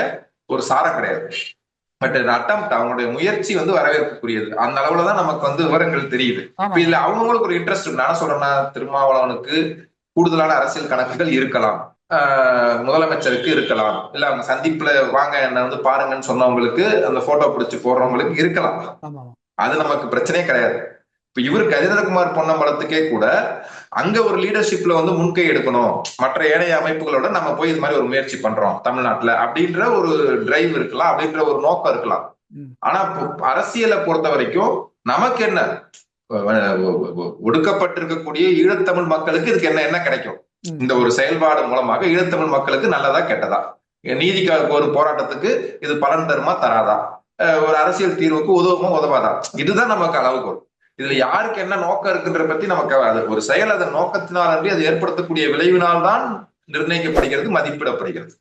ஒரு சாரம் கிடையாது. பட் அட்டம் அவங்களுடைய முயற்சி வந்து வரவேற்புக்குரியது. அந்த அளவுலதான் நமக்கு வந்து விவரங்கள் தெரியுது. ஆமா இப்ப இதுல அவங்களுக்கு ஒரு இன்ட்ரெஸ்ட் இருக்கு. நான் சொல்றேன்னா திருமாவளவனுக்கு கூடுதலான அரசியல் கணக்குகள் இருக்கலாம், முதலமைச்சருக்கு இருக்கலாம், இல்ல அவங்க சந்திப்புல வாங்க என்ன வந்து பாருங்கன்னு சொன்னவங்களுக்கு அந்த போட்டோ பிடிச்சு போடுறவங்களுக்கு இருக்கலாம். ஆமா அது நமக்கு பிரச்சனையே கிடையாது. இப்ப இவரு கஜேந்திரகுமார் பொன்னம்பலத்துக்கே கூட அங்க ஒரு லீடர்ஷிப்ல வந்து முன்கை எடுக்கணும், மற்ற ஏனைய அமைப்புகளோட நம்ம போய் இது மாதிரி ஒரு முயற்சி பண்றோம் தமிழ்நாட்டுல அப்படின்ற ஒரு டிரைவ் இருக்கலாம், அப்படின்ற ஒரு நோக்கம் இருக்கலாம். ஆனா அரசியலை பொறுத்த வரைக்கும் நமக்கு என்ன, ஒடுக்கப்பட்டிருக்கக்கூடிய ஈழத்தமிழ் மக்களுக்கு இதுக்கு என்ன என்ன கிடைக்கும், இந்த ஒரு செயல்பாடு மூலமாக ஈழத்தமிழ் மக்களுக்கு நல்லதா கெட்டதா, நீதிக்காக ஒரு போராட்டத்துக்கு இது பலன் தருமா தராதா, ஒரு அரசியல் தீர்வுக்கு உதவுமா உதவாதா, இதுதான் நமக்கு அளவுகோல். இதுல யாருக்கு என்ன நோக்கம் இருக்குன்ற பத்தி நமக்கு அது ஒரு செயல் அதன் நோக்கத்தினால் அன்றி அது ஏற்படுத்தக்கூடிய விளைவினால் தான் நிர்ணயிக்கப்படுகிறது, மதிப்பிடப்படுகிறது.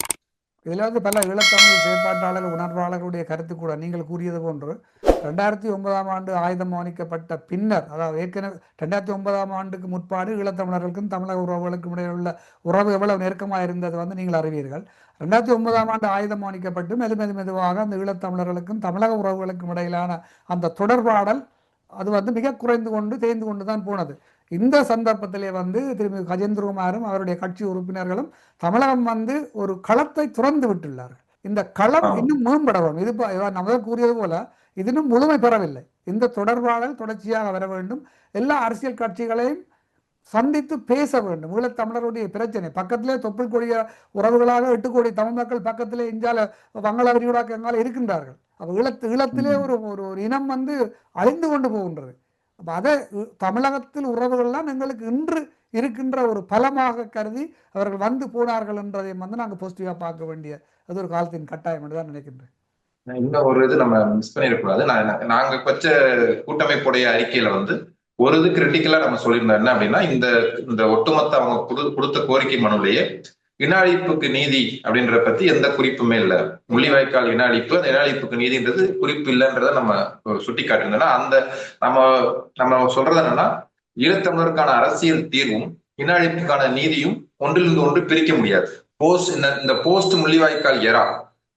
இதுல வந்து பல ஈழத்தமிழ் செயற்பாட்டாளர்கள் உணர்வாளர்களுடைய கருத்து கூட நீங்கள் கூறியது போன்று 2009ஆம் ஆண்டு ஆயுதம் மௌனிக்கப்பட்ட பின்னர், அதாவது ஏற்கனவே 2009ஆம் ஆண்டுக்கு முற்பாடு ஈழத்தமிழர்களுக்கும் தமிழக உறவுகளுக்கும் இடையே உள்ள உறவு எவ்வளவு நெருக்கமாக இருந்தது வந்து நீங்கள் அறிவீர்கள். 2009ஆம் ஆண்டு ஆயுதம் மௌனிக்கப்பட்டு மெதுவாக அந்த ஈழத்தமிழர்களுக்கும் தமிழக உறவுகளுக்கும் இடையிலான அந்த தொடர்பாடல் அது வந்து மிக குறைந்து கொண்டு தேய்ந்து கொண்டு தான் போனது. இந்த சந்தர்ப்பத்திலே வந்து திரும்பி கஜேந்திரகுமாரும் அவருடைய கட்சி உறுப்பினர்களும் தமிழகம் வந்து ஒரு களத்தை துறந்து விட்டுள்ளார்கள். இந்த களம் இன்னும் மேம்படவும், இது நம்ம கூறியது போல இது இன்னும் முழுமை பெறவில்லை. இந்த தொடர்பாடல் தொடர்ச்சியாக வர வேண்டும். எல்லா அரசியல் கட்சிகளையும் சந்தித்து பேச வேண்டும். ஈழத்தமிழருடைய பிரச்சனை பக்கத்திலே தொப்புள் கொடிய உறவுகளாக 8 கோடி தமிழ் மக்கள் பக்கத்திலே இந்தியால வங்கள விரிகுடாக்கு எங்கால இருக்கின்றார்கள். அப்ப ஈழத்திலே ஒரு ஒரு இனம் வந்து அழிந்து கொண்டு போகின்றது. அப்ப அதை தமிழகத்தில் உறவுகள்லாம் எங்களுக்கு இன்று இருக்கின்ற ஒரு பலமாக கருதி அவர்கள் வந்து போனார்கள் என்றதையும் வந்து நாங்கள் பாசிட்டிவா பார்க்க வேண்டிய அது ஒரு காலத்தின் கட்டாயம் என்று தான் நினைக்கின்றேன். இன்னும் ஒரு இது நம்ம மிஸ் பண்ணிடக்கூடாது. நாங்க வச்ச கூட்டமைப்புடைய அறிக்கையில வந்து ஒரு இது கிரிட்டிக்கலா நம்ம சொல்லியிருந்தோம் என்ன அப்படின்னா, இந்த இந்த ஒட்டுமொத்த அவங்க கொடுத்த கோரிக்கை மனுவிலேயே இன அழிப்புக்கு நீதி அப்படின்ற பத்தி எந்த குறிப்புமே இல்லை. முள்ளிவாய்க்கால் இன அழிப்பு, அந்த இன அழிப்புக்கு நீதின்றது குறிப்பு இல்லைன்றத நம்ம சுட்டி காட்டியிருந்தோம்னா, அந்த நம்ம நம்ம சொல்றது என்னன்னா, ஈழத்தமிழருக்கான அரசியல் தீர்வும் இன அழிப்புக்கான நீதியும் ஒன்றிலிருந்து ஒன்று பிரிக்க முடியாது. இந்த போஸ்ட் முள்ளிவாய்க்கால் எரா,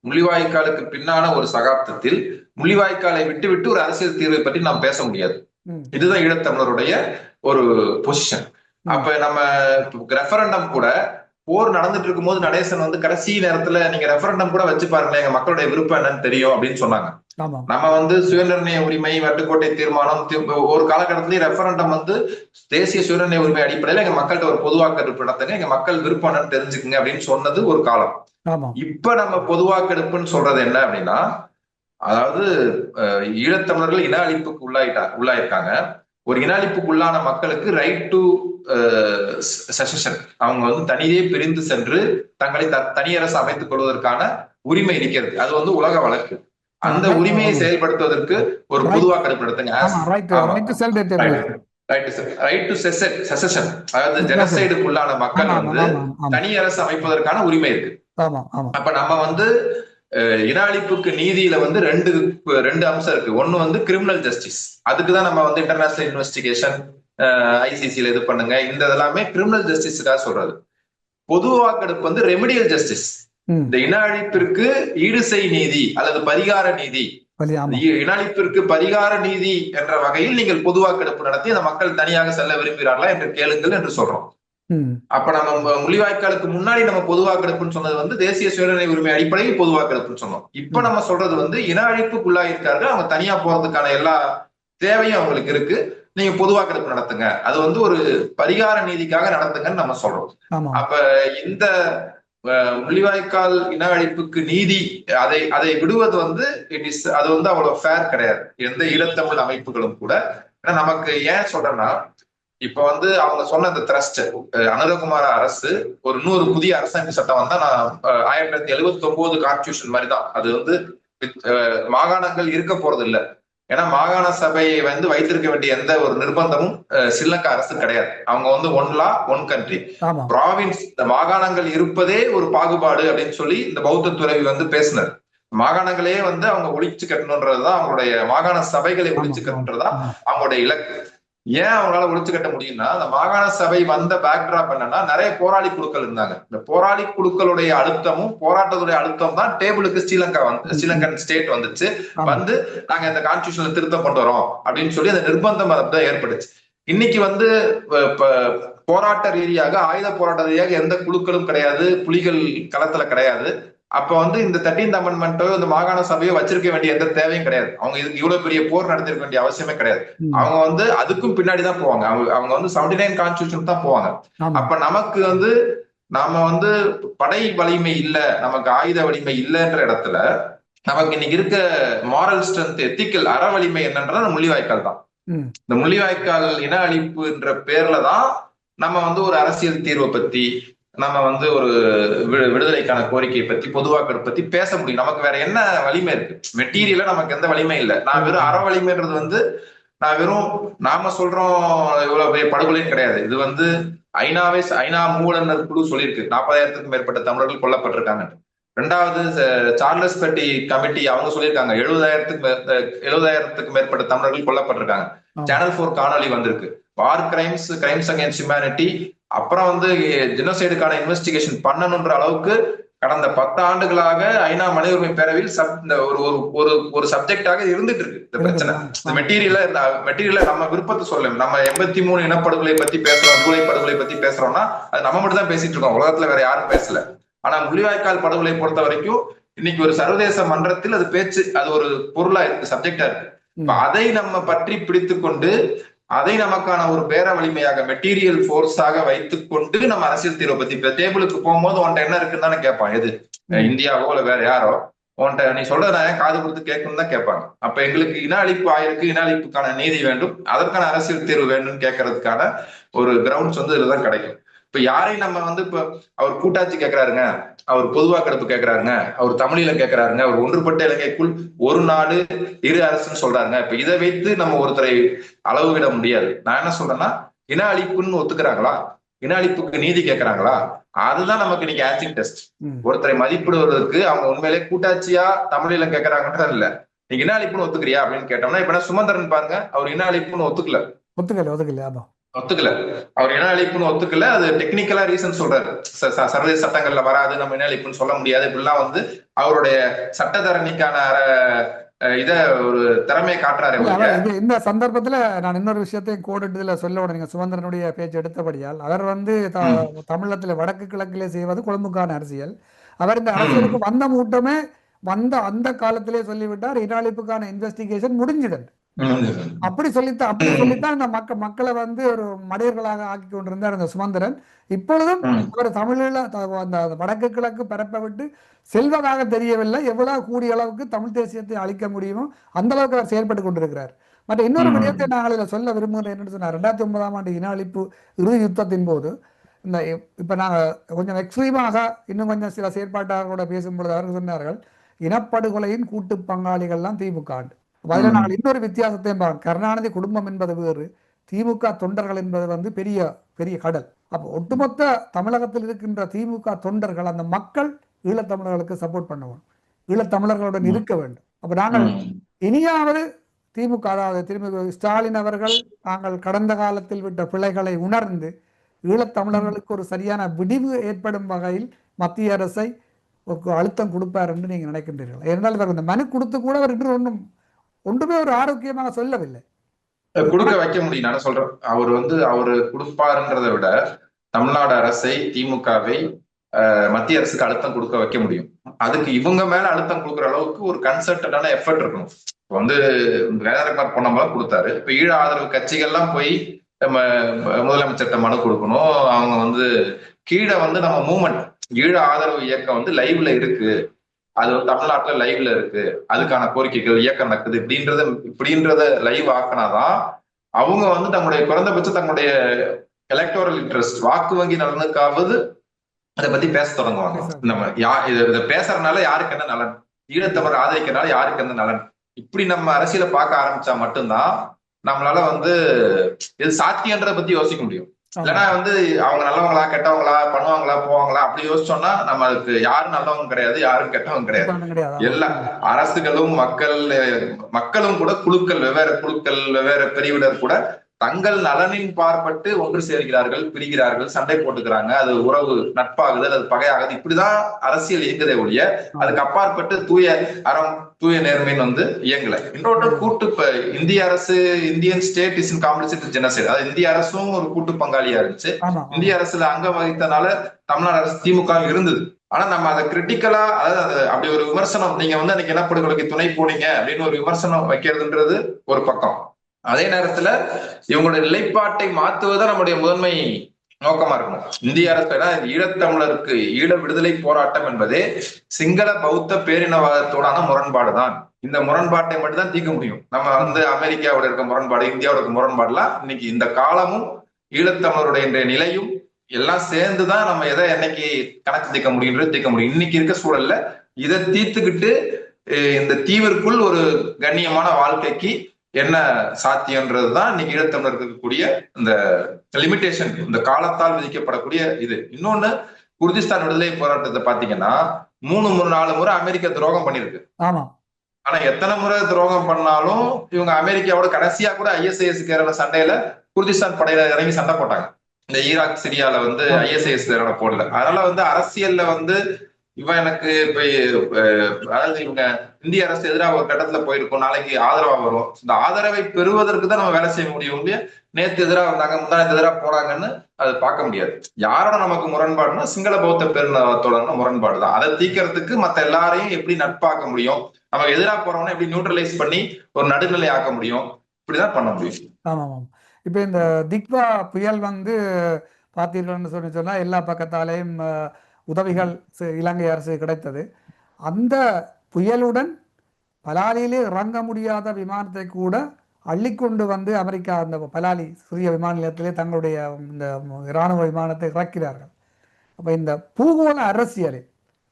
முள்ளிவாய்க்காலுக்கு பின்னான ஒரு சகாப்தத்தில் முள்ளிவாய்க்காலை விட்டு ஒரு அரசியல் தீர்வை பற்றி நாம் பேச முடியாது. இதுதான் ஈழத்தமிழருடைய ஒரு பொசிஷன். அப்ப நம்ம ரெஃபரண்டம் கூட போர் நடந்துட்டு இருக்கும் போது நடேசன் வந்து கடைசி நேரத்துல நீங்க ரெஃபரண்டம் கூட வச்சு பாருங்க, எங்க மக்களுடைய விருப்பம் என்னன்னு தெரியும் அப்படின்னு சொன்னாங்க. நம்ம வந்து சுயநிர்ணய உரிமை, வட்டுக்கோட்டை தீர்மானம், ஒரு காலகட்டத்திலேயே ரெஃபரண்டம் வந்து தேசிய சுயநிர்ணய உரிமை அடிப்படையில எங்க மக்கள்கிட்ட ஒரு பொதுவாக்கெடுப்பு நடத்துங்க, எங்க மக்கள் விருப்பம் என்னன்னு தெரிஞ்சுக்குங்க அப்படின்னு சொன்னது ஒரு காலம். இப்ப நம்ம பொதுவாக்கெடுப்புன்னு சொல்றது என்ன அப்படின்னா, அதாவது ஈழத்தமிழர்கள் இன அழிப்புக்கு உள்ளாயிருக்காங்க. ஒரு இன அழிப்புக்கு உள்ளான மக்களுக்கு ரைட் டு செஷன், அவங்க வந்து தனியே பிரிந்து சென்று தங்களை தனியரசு அமைத்துக் கொள்வதற்கான உரிமை இருக்கிறது. அது வந்து உலக வழக்கு. அந்த உரிமையை செயல்படுத்துவதற்கு ஒரு பொதுவாக்கெடுப்பு நடத்துங்க. அதாவது ஜெனசைடுக்குள்ளான மக்கள் வந்து தனியரசு அமைப்பதற்கான உரிமை இருக்கு. அப்ப நம்ம வந்து இன அழிப்புக்கு நீதியில வந்து ரெண்டு அம்சம் இருக்கு. ஒண்ணு வந்து கிரிமினல் ஜஸ்டிஸ், அதுக்குதான் நம்ம வந்து இன்டர்நேஷனல் இன்வெஸ்டிகேஷன் ஐசிசில இது பண்ணுங்க, இந்த எல்லாமே கிரிமினல் ஜஸ்டிஸுக்காக சொல்றது. பொது வாக்கெடுப்பு வந்து ரெமிடியல் ஜஸ்டிஸ். இந்த இன அழிப்பிற்கு ஈடுசெய் நீதி அல்லது பரிகார நீதி, இன அழிப்பிற்கு பரிகார நீதி என்ற வகையில் நீங்கள் பொது வாக்கெடுப்பு நடத்தி அந்த மக்கள் தனியாக செல்ல விரும்புகிறார்களா என்று கேளுங்கள் என்று சொல்றோம். ம். அப்ப நம்ம முள்ளிவாய்க்காலுக்கு முன்னாடி நம்ம பொது வாக்கெடுப்புன்னு சொன்னது வந்து தேசிய சுயநிர்ணய உரிமை அடிப்படையில் பொது வாக்கெடுப்புன்னு சொன்னோம். இப்ப ம். நம்ம சொல்றது வந்து இன அழிப்புக்குள்ளாயிருக்காரு, அவங்க தனியா போறதுக்கான எல்லா தேவையும் அவங்களுக்கு இருக்கு. நீங்க பொது வாக்கெடுப்பு நடத்துங்க, அது வந்து ஒரு பரிகார நீதிக்காக நடத்துங்கன்னு நம்ம சொல்றோம். ஆமாம். அப்ப இந்த முள்ளிவாய்க்கால் இன அழிப்புக்கு நீதி அதை அதை விடுவது வந்து அது வந்து அவ்வளவு ஃபேர் கிடையாது எந்த ஈழத்தமிழ் அமைப்புகளும் கூட. ஏன்னா நமக்கு ஏன் சொல்றேன்னா, இப்ப வந்து அவங்க சொன்ன அந்த த்ரஸ்ட் அனுரகுமார அரசு ஒரு இன்னொரு புதிய அரசமைப்பு சட்டம் வந்தா நான் 1979 கான்ஸ்டியூஷன் மாதிரி தான் அது வந்து மாகாணங்கள் இருக்க போறது இல்ல. ஏன்னா மாகாண சபையை வந்து வைத்திருக்க வேண்டிய எந்த ஒரு நிர்பந்தமும் ஸ்ரீலங்கா அரசு கிடையாது. அவங்க வந்து ஒன் லா ஒன் கண்ட்ரி ஆமாம். ப்ராவின்ஸ், இந்த மாகாணங்கள் இருப்பதே ஒரு பாகுபாடு அப்படின்னு சொல்லி இந்த பௌத்த துறவி வந்து பேசினார். மாகாணங்களே வந்து அவங்க ஒழிச்சு கட்டணுன்றதுதான் அவங்களுடைய, மாகாண சபைகளை ஒழிச்சு ஆமாம். கட்டணுன்றதுதான் ஆமாம். அவங்களுடைய இலக்கு. ஏன் அவங்களால ஒழிச்சு கட்ட முடியும்னா, அந்த மாகாண சபை வந்த பேக்டிராப் என்னன்னா, நிறைய போராளி குழுக்கள் இருந்தாங்க. இந்த போராளி குழுக்களுடைய அழுத்தமும் போராட்டத்துடைய அழுத்தம் தான் டேபிளுக்கு ஸ்ரீலங்கா வந்து ஸ்ரீலங்கன் ஸ்டேட் வந்துச்சு. ஆமாம். வந்து நாங்க இந்த கான்ஸ்டியூஷன்ல திருத்தம் கொண்டு வரோம் அப்படின்னு சொல்லி அந்த நிர்பந்தம் தான் ஏற்பட்டுச்சு. இன்னைக்கு வந்து போராட்ட ரீதியாக, ஆயுத போராட்ட ரீதியாக எந்த குழுக்களும் கிடையாது, புலிகள் களத்துல கிடையாது. அப்ப வந்து இந்த 13th அமெண்ட்மெண்ட்டோ இந்த மாகாண சபையோ வச்சிருக்க வேண்டிய எந்த தேவையும் கிடையாது. அவங்க இதுக்கு இவ்வளவு பெரிய போர் நடத்திருக்க வேண்டிய அவசியமே கிடையாது. ம். அவங்க வந்து அதுக்கும் பின்னாடிதான் போவாங்க. அவங்க வந்து 79 கான்ஸ்டியூஷன் தான் போவாங்க. ஆமாம். அப்ப நமக்கு வந்து நாம வந்து படை வலிமை இல்ல, நமக்கு ஆயுத வலிமை இல்லைன்ற இடத்துல நமக்கு இன்னைக்கு இருக்க மாரல் ஸ்ட்ரென்த், எத்திக்கல் அற வலிமை என்னன்றத முள்ளிவாய்க்கால் தான். ம். இந்த முள்ளிவாய்க்கால் இன அழிப்புன்ற பேர்ல தான் நம்ம வந்து ஒரு அரசியல் தீர்வை பத்தி, நம்ம வந்து ஒரு விடுதலைக்கான கோரிக்கையை பத்தி, பொதுவாக்கெடுப்பு பத்தி பேச முடியும். நமக்கு வேற என்ன வலிமை இருக்கு? மெட்டீரியலா நமக்கு எந்த வலிமை இல்லை. நான் வெறும் அற வலிமைன்றது வந்து நான் வெறும் நாம சொல்றோம் இவ்வளவு பெரிய படுகொலைன்னு கிடையாது. இது வந்து ஐநா மூலனர் குழு சொல்லியிருக்கு 40,000க்கும் மேற்பட்ட தமிழர்கள் கொல்லப்பட்டிருக்காங்க. ரெண்டாவது சார்லஸ் பெட்டி கமிட்டி அவங்க சொல்லியிருக்காங்க 70,000க்கும் மேற்பட்ட தமிழர்கள் கொல்லப்பட்டிருக்காங்க. சேனல் 4 காணொலி வந்திருக்கு. வார் கிரைம்ஸ், கிரைம்ஸ் அகேன்ஸ்ட் ஹியூமனிட்டி, அப்புறம் வந்து ஜெனோசைடுக்கான இன்வெஸ்டிகேஷன் பண்ணணும்ன்ற அளவுக்கு கடந்த 10 ஆண்டுகளாக ஐநா மனித உரிமை பேரவையில் ஒரு சப்ஜெக்டாக இருந்துட்டு இருக்கு இந்த பிரச்சனை. இந்த மெட்டீரியல நம்ம விருப்பத்தை சொல்லலாம். நம்ம 83 இனப்படுகொலை பத்தி பேசுறோம், விடுதலை படுகொலை பத்தி பேசுறோம்னா அது நம்ம மட்டும் தான் பேசிட்டு இருக்கோம், உலகத்துல வேற யாரும் பேசல. ஆனா முள்ளிவாய்க்கால் படுகொலை பொறுத்த வரைக்கும் இன்னைக்கு ஒரு சர்வதேச மன்றத்தில் அது பேச்சு, அது ஒரு பொருளா இருக்கு, சப்ஜெக்டா இருக்கு. அதை நம்ம பற்றி பிடித்து கொண்டு அதை நமக்கான ஒரு பேர வலிமையாக, மெட்டீரியல் போர்ஸாக வைத்துக் கொண்டு நம்ம அரசியல் தீர்வை பத்தி டேபிளுக்கு போகும்போது உன்ட்ட என்ன இருக்குன்னு தானே கேட்பான். எது இந்தியாவோ இல்ல வேற யாரோ உன்ட்ட நீ சொல்றத நான் காது கொடுத்து கேட்கணும்னு தான் கேட்பாங்க. அப்ப எங்களுக்கு இன அழிப்பு ஆயிருக்கு, இன அழிப்புக்கான நீதி வேண்டும், அதற்கான அரசியல் தீர்வு வேண்டும்னு கேட்கறதுக்கான ஒரு கிரவுண்ட்ஸ் வந்து இதுலதான் கிடைக்கும். இப்ப யாரையும் நம்ம வந்து இப்ப அவர் கூட்டாட்சி கேட்கிறாருங்க, அவர் பொதுவாக்கெடுப்பு கேட்கிறாருங்க, அவர் தமிழில கேட்கிறாருங்க, அவர் ஒன்றுபட்ட இலங்கைக்குள் ஒரு நாடு இரு அரசுன்னு சொல்றாருங்க. இப்ப இதை வைத்து நம்ம ஒருத்தரை அளவு விட முடியாது. நான் என்ன சொல்றேன்னா, இன அழிப்புன்னு ஒத்துக்கிறாங்களா, இன அழிப்புக்கு நீதி கேட்கறாங்களா, அதுதான் நமக்கு இன்னைக்கு ஆசிட் டெஸ்ட். ஒருத்தரை மதிப்பிடுவதற்கு அவங்க உண்மையிலே கூட்டாட்சியா தமிழில கேட்கறாங்கன்றது இல்ல. நீங்க இன அழிப்புன்னு ஒத்துக்கிறியா அப்படின்னு கேட்டோம்னா, இப்ப சுமந்திரன் பாருங்க, அவர் இன அழிப்புன்னு ஒத்துக்கல. அவர் இன அழிப்புன்னு ஒத்துக்கல. அது டெக்னிக்கலா ரீசன் சொல்றாரு, சர்வதேச சட்டங்கள்ல வராது, நம்ம இன அழிப்புன்னு சொல்ல முடியாது, இப்படிலாம் வந்து அவருடைய சட்டத்தரணிக்கான இத ஒரு திறமையை காட்டுறாரு. இந்த சந்தர்ப்பத்துல நான் இன்னொரு விஷயத்தையும் கோடிட்டுல சொல்ல உடனே, நீங்க சுமந்திரனுடைய பேச்சு எடுத்தபடியால், அவர் வந்து தமிழத்துல வடக்கு கிழக்கிலே செய்வது கொழும்புக்கான அரசியல். அவர் இந்த அரசியலுக்கு வந்த மூட்டமே வந்த அந்த காலத்திலே சொல்லிவிட்டார், இன அழிப்புக்கான இன்வெஸ்டிகேஷன் முடிஞ்சிடும். அப்படி சொல்லித்தான் இந்த மக்களை வந்து ஒரு மடையர்களாக ஆக்கி கொண்டிருந்தார் அந்த சுமந்திரன். இப்பொழுதும் அவர் தமிழில் அந்த வடக்கு கிழக்கு பரப்ப விட்டு செல்வதாக தெரியவில்லை. எவ்வளவு கூடிய அளவுக்கு தமிழ் தேசியத்தை அழிக்க முடியுமோ அந்த அளவுக்கு அவர் செயல்பட்டு கொண்டிருக்கிறார். மற்ற இன்னொரு விடயத்தை நாங்கள் இதில் சொல்ல விரும்புகிறேன் என்னன்னு சொன்னார், 2009ஆம் ஆண்டு இன அழிப்பு இறுதி யுத்தத்தின் போது இந்த இப்ப நாங்கள் கொஞ்சம் எக்ஸ்ட்ரீமாக இன்னும் கொஞ்சம் சில செயற்பாட்டாளர்களோட பேசும்பொழுது அவர்கள் சொன்னார்கள், இனப்படுகொலையின் கூட்டு பங்காளிகள்லாம் திமுக. அதில் நாங்கள் இன்னொரு வித்தியாசத்தையும் பார்க்கணும். கருணாநிதி குடும்பம் என்பது வேறு, திமுக தொண்டர்கள் என்பது வந்து பெரிய பெரிய கடல். அப்போ ஒட்டுமொத்த தமிழகத்தில் இருக்கின்ற திமுக தொண்டர்கள், அந்த மக்கள் ஈழத்தமிழர்களுக்கு சப்போர்ட் பண்ணுவோம், ஈழத்தமிழர்களுடன் இருக்க வேண்டும். அப்ப நாங்கள் இனியாவது திமுக, அதாவது திரும்ப ஸ்டாலின் அவர்கள் நாங்கள் கடந்த காலத்தில் விட்ட பிழைகளை உணர்ந்து ஈழத்தமிழர்களுக்கு ஒரு சரியான விடிவு ஏற்படும் வகையில் மத்திய அரசை அழுத்தம் கொடுப்பார் என்று நீங்க நினைக்கின்றீர்கள்? ஏனென்றால் இவர் இந்த மனு கொடுத்து கூட அவர் இன்று ஒன்றுமே ஒரு ஆரோக்கியமாக சொல்லவில்லை. கொடுக்க வைக்க முடியும். நான் சொல்றேன், அவர் வந்து அவரு கொடுப்பாருன்றதை விட தமிழ்நாடு அரசை, திமுகவை மத்திய அரசுக்கு அழுத்தம் கொடுக்க வைக்க முடியும். அதுக்கு இவங்க மேல அழுத்தம் கொடுக்குற அளவுக்கு ஒரு கன்சர்டடான எஃபர்ட் இருக்கணும். இப்போ வந்து வேதரகுமார் பொன்னம்பலம் கொடுத்தாரு. இப்ப ஈழ ஆதரவு கட்சிகள்லாம் போய் நம்ம முதலமைச்சர்கிட்ட மனு கொடுக்கணும். அவங்க வந்து கீழே வந்து நம்ம மூவ்மெண்ட் ஈழ ஆதரவு இயக்கம் வந்து லைவ்ல இருக்கு, அது வந்து தமிழ்நாட்டுல லைவ்ல இருக்கு, அதுக்கான கோரிக்கைகள் இயக்கம் நடக்குது இப்படின்றத லைவ் ஆக்கினாதான் அவங்க வந்து தங்களுடைய குறைந்தபட்சம் தங்களுடைய எலக்டோரல் இன்ட்ரெஸ்ட் வாக்கு வங்கி நலனுக்காவது அதை பத்தி பேச தொடங்குவாங்க. நம்ம இதை பேசுறதுனால யாருக்கு என்ன நலன், ஈழத்தமிழர் ஆதரிக்கிறதுனால யாருக்கு என்ன நலன், இப்படி நம்ம அரசியலை பார்க்க ஆரம்பிச்சா மட்டும்தான் நம்மளால வந்து இது சாத்தியன்றதை பத்தி யோசிக்க முடியும். இல்லைன்னா வந்து அவங்க நல்லவங்களா கெட்டவங்களா பண்ணுவாங்களா போவாங்களா அப்படி யோசிச்சோம்னா நம்ம அதுக்கு யாரும் நல்லவங்க கிடையாது, யாரும் கெட்டவங்க கிடையாது. எல்லா அரசுகளும் மக்களும் கூட குழுக்கள், வெவ்வேறு பிரிவினர் கூட தங்கள் நலனின் பார்ப்பட்டு ஒன்று சேர்கிறார்கள், பிரிகிறார்கள், சண்டை போட்டுக்கிறாங்க. அது உறவு நட்பாகுது அல்லது பகையாகுது. இப்படிதான் அரசியல் இயங்குதே ஒழிய அதுக்கு அப்பாற்பட்டு தூய அறம், தூய நேர்மைன்னு வந்து இயங்கல. இன்னொன்று கூட்டு இந்திய அரசு, Indian state is in complicity genocide, அதாவது இந்திய அரசும் ஒரு கூட்டு பங்காளியா இருந்துச்சு. இந்திய அரசுல அங்கம் வகித்தனால தமிழ்நாடு அரசு திமுக இருந்தது. ஆனா நம்ம அதை கிரிட்டிக்கலா, அதாவது அப்படி ஒரு விமர்சனம், நீங்க வந்து அன்னைக்கு இனப்படுகொலைக்கு துணை போனீங்க அப்படின்னு ஒரு விமர்சனம் வைக்கிறதுன்றது ஒரு பக்கம். அதே நேரத்துல இவங்களுடைய நிலைப்பாட்டை மாற்றுவதுதான் நம்முடைய முதன்மை நோக்கமா இருக்கணும். இந்திய அரசு ஈழத்தமிழருக்கு ஈழ விடுதலை போராட்டம் என்பதே சிங்கள பௌத்த பேரினவாதத்தோடான முரண்பாடுதான். இந்த முரண்பாட்டை மட்டும்தான் தீர்க்க முடியும். நம்ம வந்து அமெரிக்காவோட இருக்க முரண்பாடு, இந்தியாவோட இருக்க முரண்பாடுலாம் இன்னைக்கு இந்த காலமும் ஈழத்தமிழருடைய இன்றைய நிலையும் எல்லாம் சேர்ந்துதான் நம்ம எதை என்னைக்கு கணக்கு தீர்க்க முடியும். இன்னைக்கு இருக்க சூழல்ல இதை தீர்த்துக்கிட்டு இந்த தீவிற்குள் ஒரு கண்ணியமான வாழ்க்கைக்கு என்ன சாத்தியம்ன்றதுதான் இன்னைக்கு ஈழத்தமிழருக்கு இருக்கக்கூடிய இந்த லிமிடேஷன், இந்த காலத்தால் விதிக்கப்படக்கூடிய இது. இன்னொன்னு, குர்திஸ்தான் விடுதலை போராட்டத்தை பாத்தீங்கன்னா 3-4 முறை அமெரிக்கா துரோகம் பண்ணிருக்கு. ஆனா எத்தனை முறை துரோகம் பண்ணாலும் இவங்க அமெரிக்காவோட கடைசியா கூட ISIS சண்டையில குர்திஸ்தான் படையில இறங்கி சண்டை போட்டாங்க. இந்த ஈராக் சிரியால வந்து ISIS போடல. அதனால வந்து அரசியல்ல வந்து இவன் எனக்கு இப்ப அதாவது இவங்க இந்திய அரசு எதிராக ஒரு கட்டத்துல போயிருக்கும், நாளைக்கு ஆதரவா வரும். இந்த ஆதரவை பெறுவதற்கு தான் நம்ம வேலை செய்ய முடியும். நேத்து எதிராக வந்தாங்க, முந்தானத்து எதிராக போறாங்கன்னு அதை பார்க்க முடியாது. யாரோட நமக்கு முரண்பாடுனா சிங்கள பௌத்த பேரினத்தோட முரண்பாடு தான். அதை தீர்க்கறதுக்கு மத்த எல்லாரையும் எப்படி நட்பாக்க முடியும், நமக்கு எதிராக போறவன எப்படி நியூட்ரலைஸ் பண்ணி ஒரு நடுநிலை ஆக்க முடியும், இப்படிதான் பண்ண முடியும். ஆமாம். இப்ப இந்த திக்வா புயல் வந்து பார்த்தீர்கள்னு சொன்னா எல்லா பக்கத்தாலேயும் உதவிகள் இலங்கை அரசு கிடைத்தது. அந்த புயலுடன் பலாலியிலே இறங்க முடியாத விமானத்தை கூட அள்ளிக்கொண்டு வந்து அமெரிக்கா அந்த பலாலி சிறிய விமான நிலையத்திலே தங்களுடைய இந்த இராணுவ விமானத்தை இறக்கிறார்கள். அப்போ இந்த பூகோள அரசியலை,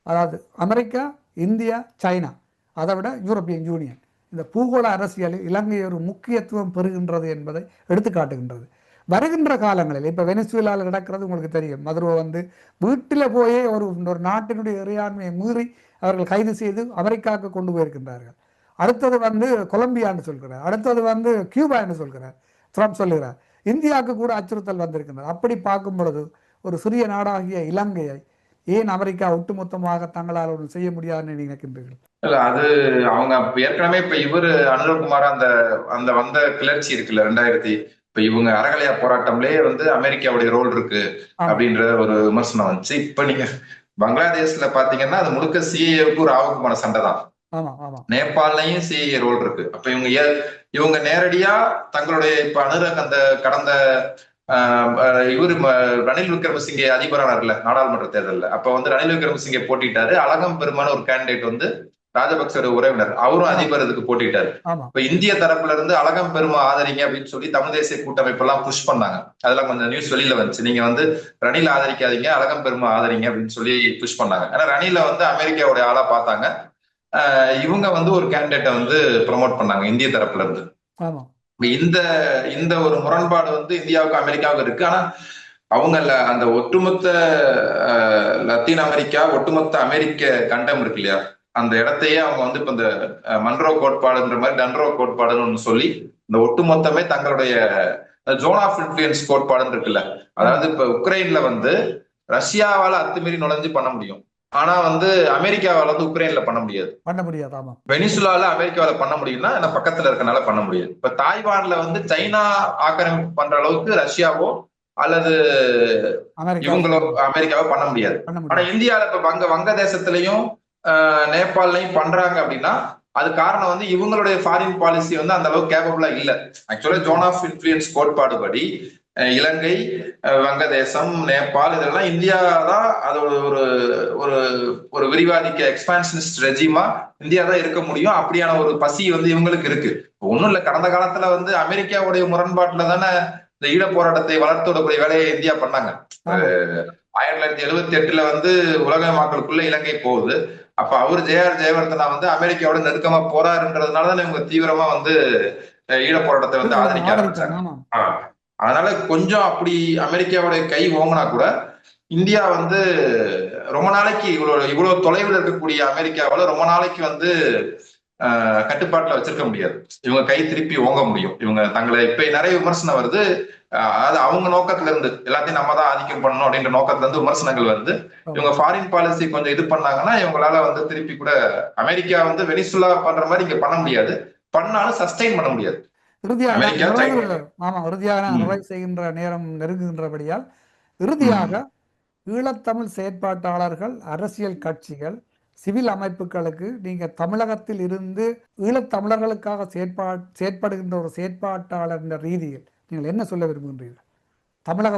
அதாவது அமெரிக்கா, இந்தியா, சைனா, அதை விட யூரோப்பியன் யூனியன், இந்த பூகோள அரசியலில் இலங்கை ஒரு முக்கியத்துவம் பெறுகின்றது என்பதை எடுத்து காட்டுகின்றது. வருகின்ற காலங்களில் இப்போ வெனிசுவேலாவில் நடக்கிறது உங்களுக்கு தெரியும். மதுரோ வந்து வீட்டில் போயே ஒரு நாட்டினுடைய இறையாண்மையை மீறி அவர்கள் கைது செய்து அமெரிக்காவுக்கு கொண்டு போயிருக்கின்றார்கள். அடுத்தது வந்து கொலம்பியான்னு சொல்கிறார், அடுத்தது வந்து கியூபா என்று சொல்கிறார், ட்ரம்ப் சொல்லுகிறார். இந்தியாவுக்கு கூட அச்சுறுத்தல் வந்திருக்கின்றது. அப்படி பார்க்கும் பொழுது ஒரு சிறிய நாடாகிய இலங்கையை ஏன் அமெரிக்கா ஒட்டுமொத்தமாக தங்களால் ஒன்று செய்ய முடியாதுன்னு நினைக்கின்றீர்கள்? இல்ல, அது அவங்க ஏற்கனவே இப்ப இவரு அனுரகுமார் அந்த அந்த வந்த கிளர்ச்சி இருக்குல்ல 2000, இப்ப இவங்க அறகலையா போராட்டம்லயே வந்து அமெரிக்காவுடைய ரோல் இருக்கு அப்படின்ற ஒரு விமர்சனம் வந்துச்சு. இப்ப நீங்க பங்களாதேஷ்ல பாத்தீங்கன்னா அது முழுக்க சிஏவுக்கு ராவுக்குமான சண்டை தான். நேபாளையும் சிஏ ரோல் இருக்கு. அப்ப இவங்க நேரடியா தங்களுடைய இப்ப அனுரக் அந்த கடந்த இவரு ரணில் விக்ரமசிங்கே அதிபரானார்ல நாடாளுமன்ற தேர்தலில், அப்ப வந்து ரணில் விக்ரமசிங்கே போட்டிட்டாரு. அழகம் பெருமான ஒரு கேண்டிடேட் வந்து ராஜபக்சோட உறவினர், அவரும் அதிபர் இதுக்கு போட்டிட்டாரு. இப்ப இந்திய தரப்புல இருந்து அழகம் பெருமை ஆதரிங்க அப்படின்னு சொல்லி தமிழ் தேசிய கூட்டமைப்பு எல்லாம் புஷ் பண்ணாங்க. அதெல்லாம் கொஞ்சம் நியூஸ் வெளியில வந்துச்சு. நீங்க வந்து ரணில ஆதரிக்காதீங்க, அழகம் பெருமை ஆதரிங்க அப்படின்னு சொல்லி புஷ் பண்ணாங்க. ஏன்னா ரணில வந்து அமெரிக்காவுடைய ஆளா பார்த்தாங்க. இவங்க வந்து ஒரு கேண்டிடேட்டை வந்து ப்ரமோட் பண்ணாங்க இந்திய தரப்புல இருந்து. இந்த ஒரு முரண்பாடு வந்து இந்தியாவுக்கு அமெரிக்காவுக்கு இருக்கு. ஆனா அவங்க அந்த ஒட்டுமொத்த லத்தீன் அமெரிக்கா, ஒட்டுமொத்த அமெரிக்க கண்டம் இருக்கு இல்லையா, அந்த இடத்தையே அவங்க வந்து இப்ப இந்த மன்ரோ கோட்பாடுன்ற மாதிரி டன்ரோ கோட்பாடுன்னு ஒண்ணு சொல்லி இந்த ஒட்டுமொத்தமே தங்களுடைய ஜோன் ஆஃப் இன்ஃபுளுயன்ஸ் கோட்பாடுன்னு இருக்குல்ல, அதாவது இப்ப உக்ரைன்ல வந்து ரஷ்யாவால அத்துமீறி நுழைஞ்சு பண்ண முடியும், ஆனா வந்து அமெரிக்காவால வந்து உக்ரைன்ல பண்ண முடியாது. வெனிசுலால அமெரிக்காவில பண்ண முடியும்னா என்ன பக்கத்துல இருக்கனால பண்ண முடியாது. இப்ப தாய்வான்ல வந்து சைனா ஆக்கிரமிப்பு பண்ற அளவுக்கு ரஷ்யாவோ அல்லது அமெரிக்காவை இவங்களோ அமெரிக்காவோ பண்ண முடியாது. பண்ண ஆனா முடியாது. இந்தியாவில இப்ப வங்கதேசத்திலையும் நேபாளையும் பண்றாங்க அப்படின்னா அது காரணம் வந்து இவங்களுடைய ஃபாரின் பாலிசி வந்து அந்த அளவுக்கு கேப்பபிளா இல்ல. ஆக்சுவலா ஜோன் ஆஃப் இன்ஃபுளுயன்ஸ் கோட்பாடு படி இலங்கை, வங்கதேசம், நேபாள் இதெல்லாம் இந்தியா தான் அதோட ஒரு ஒரு ஒரு விரிவாதிக்க எக்ஸ்பான்ஷனிஸ்ட் ரெஜிமா இந்தியா தான் இருக்க முடியும். அப்படியான ஒரு பசி வந்து இவங்களுக்கு இருக்கு. ஒண்ணும் இல்ல, கடந்த காலத்துல வந்து அமெரிக்காவுடைய முரண்பாட்டுல தானே இந்த ஈழ போராட்டத்தை வளர்த்துவிடக்கூடிய வேலையை இந்தியா பண்ணாங்க. 1978 வந்து உலக மக்களுக்குள்ள இலங்கை போகுது. அப்ப அவரு ஜெயவர்தனா வந்து அமெரிக்காவோட நெருக்கமா போறாருன்றதுனாலதான் இவங்க தீவிரமா வந்து ஈழ போராட்டத்தை வந்து ஆதரிக்க ஆரம்பிச்சாங்க. அதனால கொஞ்சம் அப்படி அமெரிக்காவுடைய கை ஓங்கினா கூட இந்தியா வந்து ரொம்ப நாளைக்கு இவ்வளவு தொலைவில் இருக்கக்கூடிய அமெரிக்காவில ரொம்ப நாளைக்கு வந்து கட்டுப்பாட்டுல வச்சிருக்க முடியாது. இவங்க கை திருப்பி ஓங்க முடியும். இவங்க தங்களை இப்ப நிறைய விமர்சனம் வருது. அது அவங்க நோக்கத்துல இருந்து எல்லாத்தையும் நம்ம தான் ஆதிக்கம் பண்ணணும் அப்படின்ற நோக்கத்துல இருந்து விமர்சனங்கள் வந்து இவங்க ஃபாரின் பாலிசி கொஞ்சம் இது பண்ணாங்கன்னா இவங்களால வந்து திருப்பி கூட அமெரிக்கா வந்து வெனிசுலா பண்ற மாதிரி இங்க பண்ண முடியாது. பண்ணாலும் சஸ்டெயின் பண்ண முடியாது. இறுதியாக நிறைவு செய்கின்ற நேரம் நெருங்குகின்றபடியால் இறுதியாக ஈழத்தமிழ் செயற்பாட்டாளர்கள், அரசியல் கட்சிகள், சிவில் அமைப்புகளுக்கு நீங்க தமிழகத்தில் இருந்து ஈழத்தமிழர்களுக்காக செயற்படுகின்ற ஒரு செயற்பாட்டாளர் என்ற ரீதியில் நீங்கள் என்ன சொல்ல விரும்புகின்றீர்கள்? தமிழக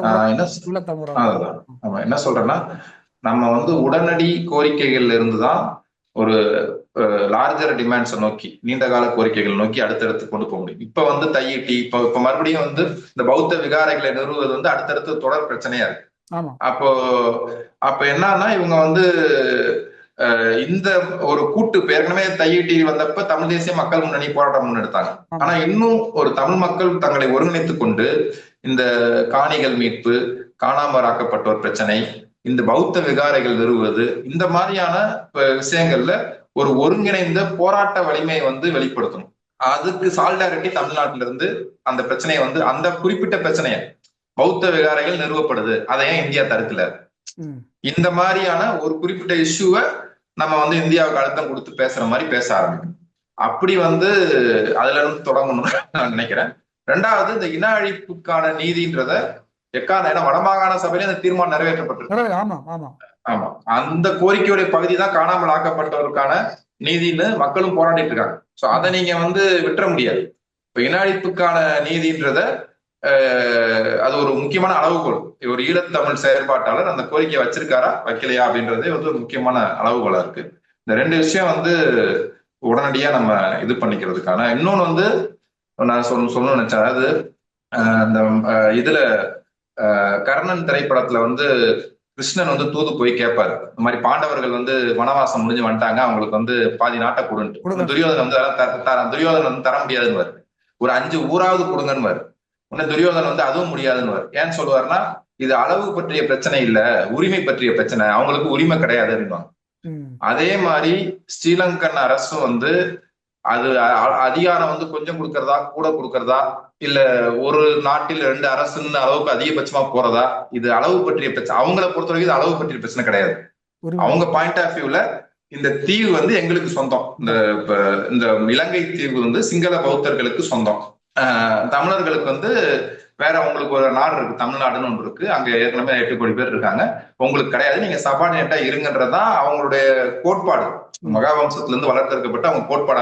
என்ன சொல்றேன்னா, நம்ம வந்து உடனடி கோரிக்கைகள்ல இருந்துதான் ஒரு லார்ஜர் டிமாண்ட்ஸை நோக்கி, நீண்ட கால கோரிக்கைகள் நோக்கி அடுத்தடுத்து கொண்டு போக முடியும். இப்ப வந்து தையிட்டி இப்ப மறுபடியும் வந்து இந்த பௌத்த விகாரைகளை நிறுவுவது வந்து அடுத்தடுத்து தொடர் பிரச்சனையா இருக்கு. அப்ப என்னன்னா இவங்க வந்து இந்த ஒரு கூட்டு ஏற்கனவே தையிட்டி வந்தப்ப தமிழ் தேசிய மக்கள் முன்னணி போராட்டம் முன்னெடுத்தாங்க. ஆனா இன்னும் ஒரு தமிழ் மக்கள் தங்களை ஒருங்கிணைத்துக் கொண்டு இந்த காணிகள் மீட்பு, காணாமலாக்கப்பட்டோர் பிரச்சனை, இந்த பௌத்த விகாரைகள் நிறுவுவது, இந்த மாதிரியான விஷயங்கள்ல ஒரு ஒருங்கிணைந்த போராட்ட வலிமையை வந்து வெளிப்படுத்தணும். அதுக்கு சால்டாரிட்டி தமிழ்நாட்டில இருந்து அந்த பிரச்சனையை வந்து அந்த குறிப்பிட்ட பிரச்சனைய பௌத்த விகாரைகள் நிறுவப்படுது, அதை ஏன் இந்தியா தடுக்கல, இந்த மாதிரியான ஒரு குறிப்பிட்ட இஷ்யூவை நம்ம வந்து இந்தியாவுக்கு அழுத்தம் கொடுத்து பேசுற மாதிரி பேச ஆரம்பிக்கணும். அப்படி வந்து அதுல இருந்து தொடங்கணும்னு நான் நினைக்கிறேன். ரெண்டாவது, இந்த இன அழிப்புக்கான நீதின்றத ஏன்னா வடமாகாண சபையில இந்த தீர்மானம் நிறைவேற்றப்பட்டிருக்கு. ஆமா, அந்த கோரிக்கையுடைய பகுதி தான் காணாமல் ஆக்கப்பட்டவருக்கான நீதினு மக்களும் போராடிட்டு இருக்காங்க. சோ அதை நீங்க வந்து விட்டுற முடியாது. இப்ப இன அழிப்புக்கான நீதின்றத அது ஒரு முக்கியமான அளவுகோல். ஒரு ஈழத்தமிழ் செயற்பாட்டாளர் அந்த கோரிக்கையை வச்சிருக்காரா வைக்கலையா அப்படின்றதே வந்து ஒரு முக்கியமான அளவுகோலா இருக்கு. இந்த ரெண்டு விஷயம் வந்து உடனடியா நம்ம இது பண்ணிக்கிறதுக்கான. இன்னொன்னு வந்து நான் சொல்லணும்னு நினைச்சேன். அதாவது இந்த இதுல கர்ணன் திரைப்படத்துல வந்து கிருஷ்ணன் வந்து தூது போய் கேட்பாரு, இந்த மாதிரி பாண்டவர்கள் வந்து வனவாசம் முடிஞ்சு வந்துட்டாங்க, அவங்களுக்கு வந்து பாதி நாட்டை கொடுன்ட்டு. துரியோதனன் வந்து துரியோதனன் வந்து தர முடியாதுன்னு, ஒரு 5 ஊராவது கொடுங்கன்னு. உடனே துரியோதனன் வந்து அதுவும் முடியாதுன்னு. ஏன்னு சொல்லுவாருன்னா, இது அளவு பற்றிய பிரச்சனை இல்ல, உரிமை பற்றிய பிரச்சனை, அவங்களுக்கு உரிமை கிடையாது அப்படின்வாங்க. அதே மாதிரி ஸ்ரீலங்கன் அரசும் வந்து அது அதிகாரம் வந்து கொஞ்சம் கொடுக்கறதா, கூட கொடுக்கறதா, இல்ல ஒரு நாட்டில் 2 அரசுன்னு அளவுக்கு அதிகபட்சமா போறதா, இது அளவு பற்றிய பிரச்சனை. அவங்கள பொறுத்த வரைக்கும் இது அளவு பற்றிய பிரச்சனை கிடையாது. அவங்க பாயிண்ட் ஆஃப் வியூல இந்த தீவு வந்து எங்களுக்கு சொந்தம். இந்த இலங்கை தீவு வந்து சிங்கள பௌத்தர்களுக்கு சொந்தம். தமிழர்களுக்கு வந்து வேற உங்களுக்கு ஒரு நாடு இருக்கு, தமிழ்நாடுன்னு ஒன்று இருக்கு, அங்க ஏற்கனவே 8 கோடி பேர் இருக்காங்க, உங்களுக்கு கிடையாது, நீங்க சபார்டினேட்டா இருங்கன்றதுதான் அவங்களுடைய கோட்பாடு. மகாவம்சத்துல இருந்து வளர்த்தெடுக்கப்பட்ட அவங்க கோட்பாடு.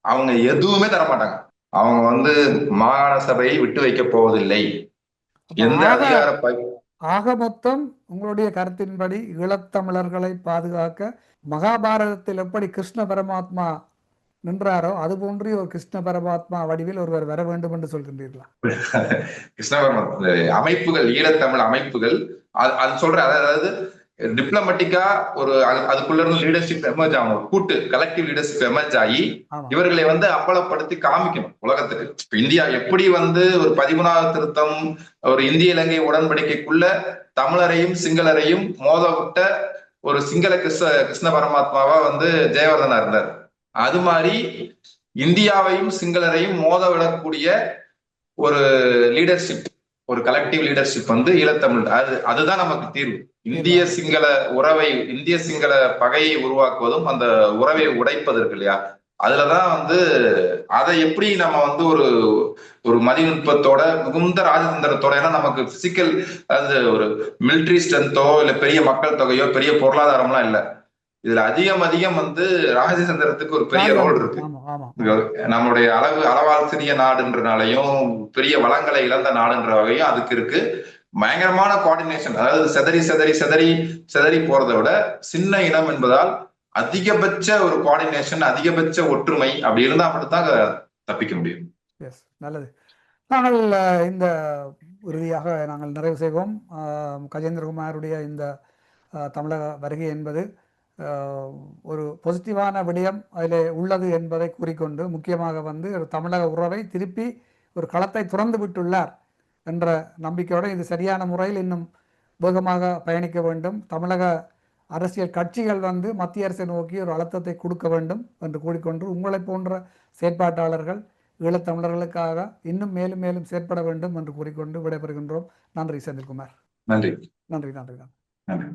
அவங்க எதுவுமே தரமாட்டாங்க. அவங்க வந்து மாகாண சபையை விட்டு வைக்க போவதில்லை. எந்த அதிகார ஆக மொத்தம் உங்களுடைய கருத்தின்படி ஈழத்தமிழர்களை பாதுகாக்க மகாபாரதத்தில் எப்படி கிருஷ்ண பரமாத்மா நின்றாரோ அது போன்று ஒரு கிருஷ்ண பரமாத்மா வடிவில் ஒருவர் வர வேண்டும் என்று சொல்கின்றீர்களா? கிருஷ்ண பரமாத்மா அமைப்புகள், ஈழத்தமிழ் அமைப்புகள் அது சொல்ற, அதாவது டிப்ளமேட்டிக்கா ஒரு அதுக்குள்ள இருந்து லீடர்ஷிப் எமர்ஜ் ஆகணும், கூட்டு கலெக்டிவ் லீடர்ஷிப் எமர்ஜ் ஆகி இவர்களை வந்து அம்பலப்படுத்தி காமிக்கணும் உலகத்துக்கு. இந்தியா எப்படி வந்து ஒரு 13வது திருத்தம், ஒரு இந்திய இலங்கை உடன்படிக்கைக்குள்ள தமிழரையும் சிங்களரையும் மோத விட்ட ஒரு சிங்கள கிருஷ்ண பரமாத்மாவா வந்து ஜெயவர்தனா இருந்தார். அது மாதிரி இந்தியாவையும் சிங்களரையும் மோத விடக்கூடிய ஒரு லீடர்ஷிப், ஒரு கலெக்டிவ் லீடர்ஷிப் வந்து ஈழத்தமிழ். அதுதான் நமக்கு தீர்வு. இந்திய சிங்கள உறவை, இந்திய சிங்கள பகையை உருவாக்குவதும் அந்த உறவை உடைப்பதற்கு இல்லையா, அதுலதான் அதை எப்படி நம்ம ஒரு ஒரு மதிநுட்பத்தோட மிகுந்த ராஜதந்திரத்தோட, ஏன்னா நமக்கு பிசிக்கல், அதாவது ஒரு மிலிட்ரி ஸ்ட்ரென்த்தோ இல்ல பெரிய மக்கள் தொகையோ பெரிய பொருளாதாரம்லாம் இல்ல. இதுல அதிகம் ராஜதந்திரத்துக்கு ஒரு பெரிய ரோல் இருக்கு. நம்மளுடைய அளவால் சிறிய நாடுன்றனாலையும் பெரிய வளங்களை இழந்த நாடுன்ற வகையும் அதுக்கு இருக்கு. பயங்கரமான கோஆர்டினேஷன், அதாவது செதறி செதறி செதறி செதறி போறதை விட சின்ன இனம் என்பதால் அதிகபட்ச ஒரு கோஆர்டினேஷன், அதிகபட்ச ஒற்றுமை அப்படி இருந்தா மட்டும்தான் தப்பிக்க முடியும். எஸ், நல்லது. நாங்கள் இந்த இறுதியாக நாங்கள் நிறைவு செய்வோம். கஜேந்திரகுமாருடைய இந்த தமிழக வருகை என்பது ஒரு பாசிட்டிவான விடயம் அதில் உள்ளது என்பதை கூறிக்கொண்டு, முக்கியமாக ஒரு தமிழக உறவை திருப்பி ஒரு களத்தை துறந்து விட்டுள்ளார் என்ற நம்பிக்கையோடு இது சரியான முறையில் இன்னும் வேகமாக பயணிக்க வேண்டும். தமிழக அரசியல் கட்சிகள் மத்திய அரசை நோக்கி ஒரு அழுத்தத்தை கொடுக்க வேண்டும் என்று கூறிக்கொண்டு, உங்களை போன்ற செயற்பாட்டாளர்கள் ஈழத்தமிழர்களுக்காக இன்னும் மேலும் மேலும் செயற்பட வேண்டும் என்று கூறிக்கொண்டு விடைபெறுகின்றோம். நன்றி செந்தில்குமார். நன்றி. நன்றி நன்றி நன்றி. நன்றி.